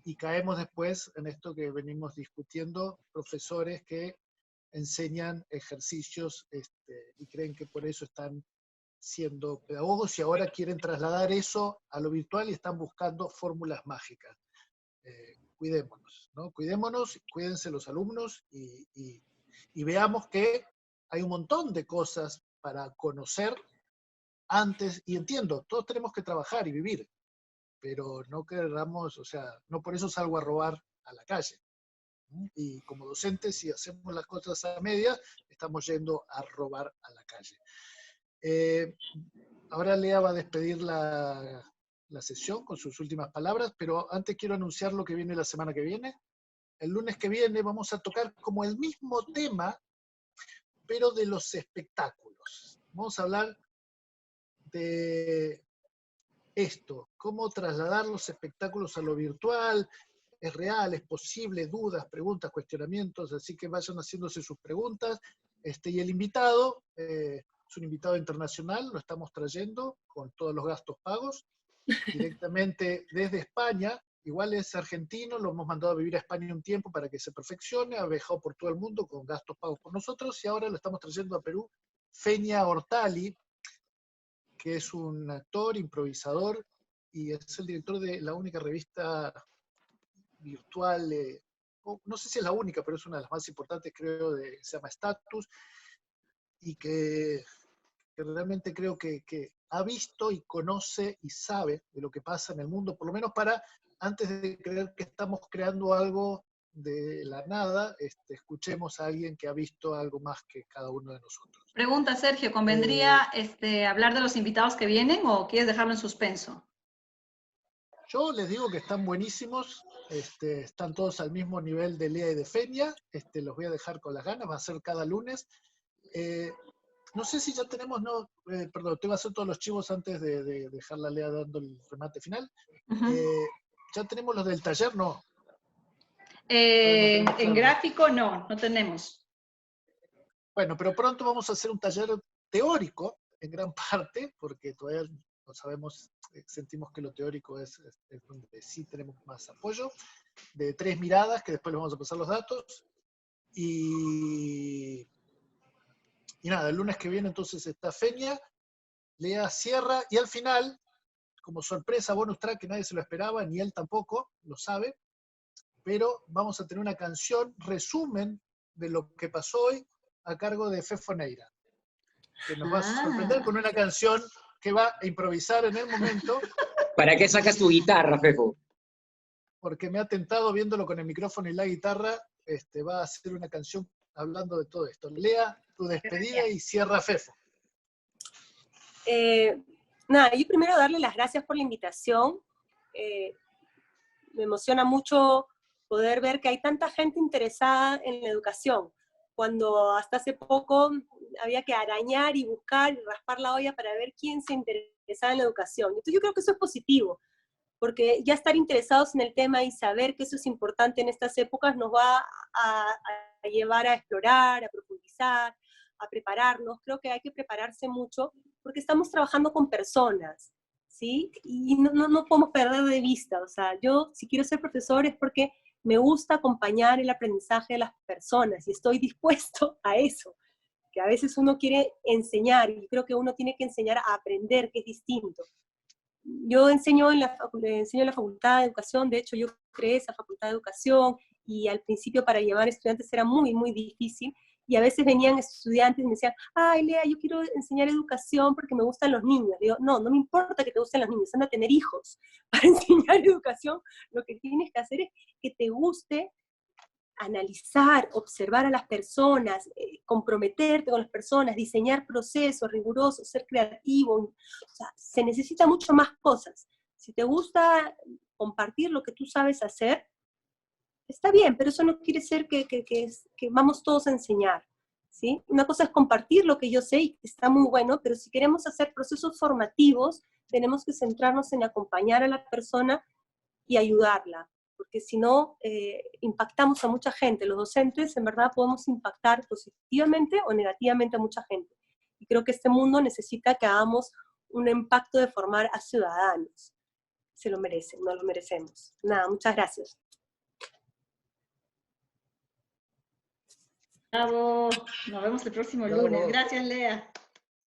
y caemos después en esto que venimos discutiendo, profesores que enseñan ejercicios y creen que por eso están siendo pedagogos y ahora quieren trasladar eso a lo virtual y están buscando fórmulas mágicas. Cuidémonos, ¿no? Cuidémonos, cuídense los alumnos y veamos que hay un montón de cosas para conocer antes, y entiendo, todos tenemos que trabajar y vivir, pero no queramos, o sea, no por eso salgo a robar a la calle. Y como docentes, si hacemos las cosas a medias, estamos yendo a robar a la calle. Ahora Lea va a despedir la sesión con sus últimas palabras, pero antes quiero anunciar lo que viene la semana que viene. El lunes que viene vamos a tocar como el mismo tema, pero de los espectáculos. Vamos a hablar de esto, cómo trasladar los espectáculos a lo virtual. Es real, es posible, dudas, preguntas, cuestionamientos, así que vayan haciéndose sus preguntas. Y el invitado es un invitado internacional, lo estamos trayendo con todos los gastos pagos, directamente desde España. Igual es argentino, lo hemos mandado a vivir a España un tiempo para que se perfeccione, ha viajado por todo el mundo con gastos pagos por nosotros, y ahora lo estamos trayendo a Perú. Feña Ortali, que es un actor, improvisador, y es el director de la única revista virtual, no sé si es la única, pero es una de las más importantes, creo, se llama Status, y que realmente creo que ha visto y conoce y sabe de lo que pasa en el mundo, por lo menos para, antes de creer que estamos creando algo de la nada, escuchemos a alguien que ha visto algo más que cada uno de nosotros. Pregunta, Sergio, ¿convendría hablar de los invitados que vienen o quieres dejarlo en suspenso? Yo les digo que están buenísimos, están todos al mismo nivel de Lea y de Feña, los voy a dejar con las ganas, va a ser cada lunes. No sé si ya tenemos, perdón, te voy a hacer todos los chivos antes de dejar la Lea dando el remate final. ¿Ya tenemos los del taller? No. En gráfico no tenemos. Bueno, pero pronto vamos a hacer un taller teórico, en gran parte, porque todavía no sabemos, sentimos que lo teórico es donde sí tenemos más apoyo, de 3 miradas, que después les vamos a pasar los datos, y Y nada, el lunes que viene entonces está Feña, Lea cierra, y al final, como sorpresa bonus track que nadie se lo esperaba, ni él tampoco, lo sabe, pero vamos a tener una canción, resumen de lo que pasó hoy, a cargo de Fefo Neira, que nos va a sorprender con una canción que va a improvisar en el momento. ¿Para qué sacas tu guitarra, Fefo? Porque me ha tentado, viéndolo con el micrófono y la guitarra, va a hacer una canción hablando de todo esto. Lea tu despedida y cierra Fefo. Nada, yo primero darle las gracias por la invitación. Me emociona mucho poder ver que hay tanta gente interesada en la educación, cuando hasta hace poco había que arañar y buscar y raspar la olla para ver quién se interesaba en la educación. Entonces yo creo que eso es positivo, porque ya estar interesados en el tema y saber que eso es importante en estas épocas nos va a llevar a explorar, a profundizar, a prepararnos. Creo que hay que prepararse mucho, porque estamos trabajando con personas, ¿sí? Y no podemos perder de vista. O sea, yo si quiero ser profesor es porque me gusta acompañar el aprendizaje de las personas y estoy dispuesto a eso, que a veces uno quiere enseñar y creo que uno tiene que enseñar a aprender, que es distinto. Yo enseño en la Facultad de Educación, de hecho yo creé esa Facultad de Educación y al principio para llevar estudiantes era muy, muy difícil, y a veces venían estudiantes y me decían, ay Lea, yo quiero enseñar educación porque me gustan los niños. Digo, no me importa que te gusten los niños, anda a tener hijos. Para enseñar educación lo que tienes que hacer es que te guste analizar, observar a las personas, comprometerte con las personas, diseñar procesos rigurosos, ser creativo. O sea, se necesita mucho más cosas. Si te gusta compartir lo que tú sabes hacer, está bien, pero eso no quiere decir que vamos todos a enseñar, ¿sí? Una cosa es compartir lo que yo sé y está muy bueno, pero si queremos hacer procesos formativos, tenemos que centrarnos en acompañar a la persona y ayudarla, porque si no, impactamos a mucha gente. Los docentes, en verdad, podemos impactar positivamente o negativamente a mucha gente. Y creo que este mundo necesita que hagamos un impacto de formar a ciudadanos. Se lo merecen, no lo merecemos. Nada, muchas gracias. Bravo, nos vemos el próximo lunes. Gracias, Lea.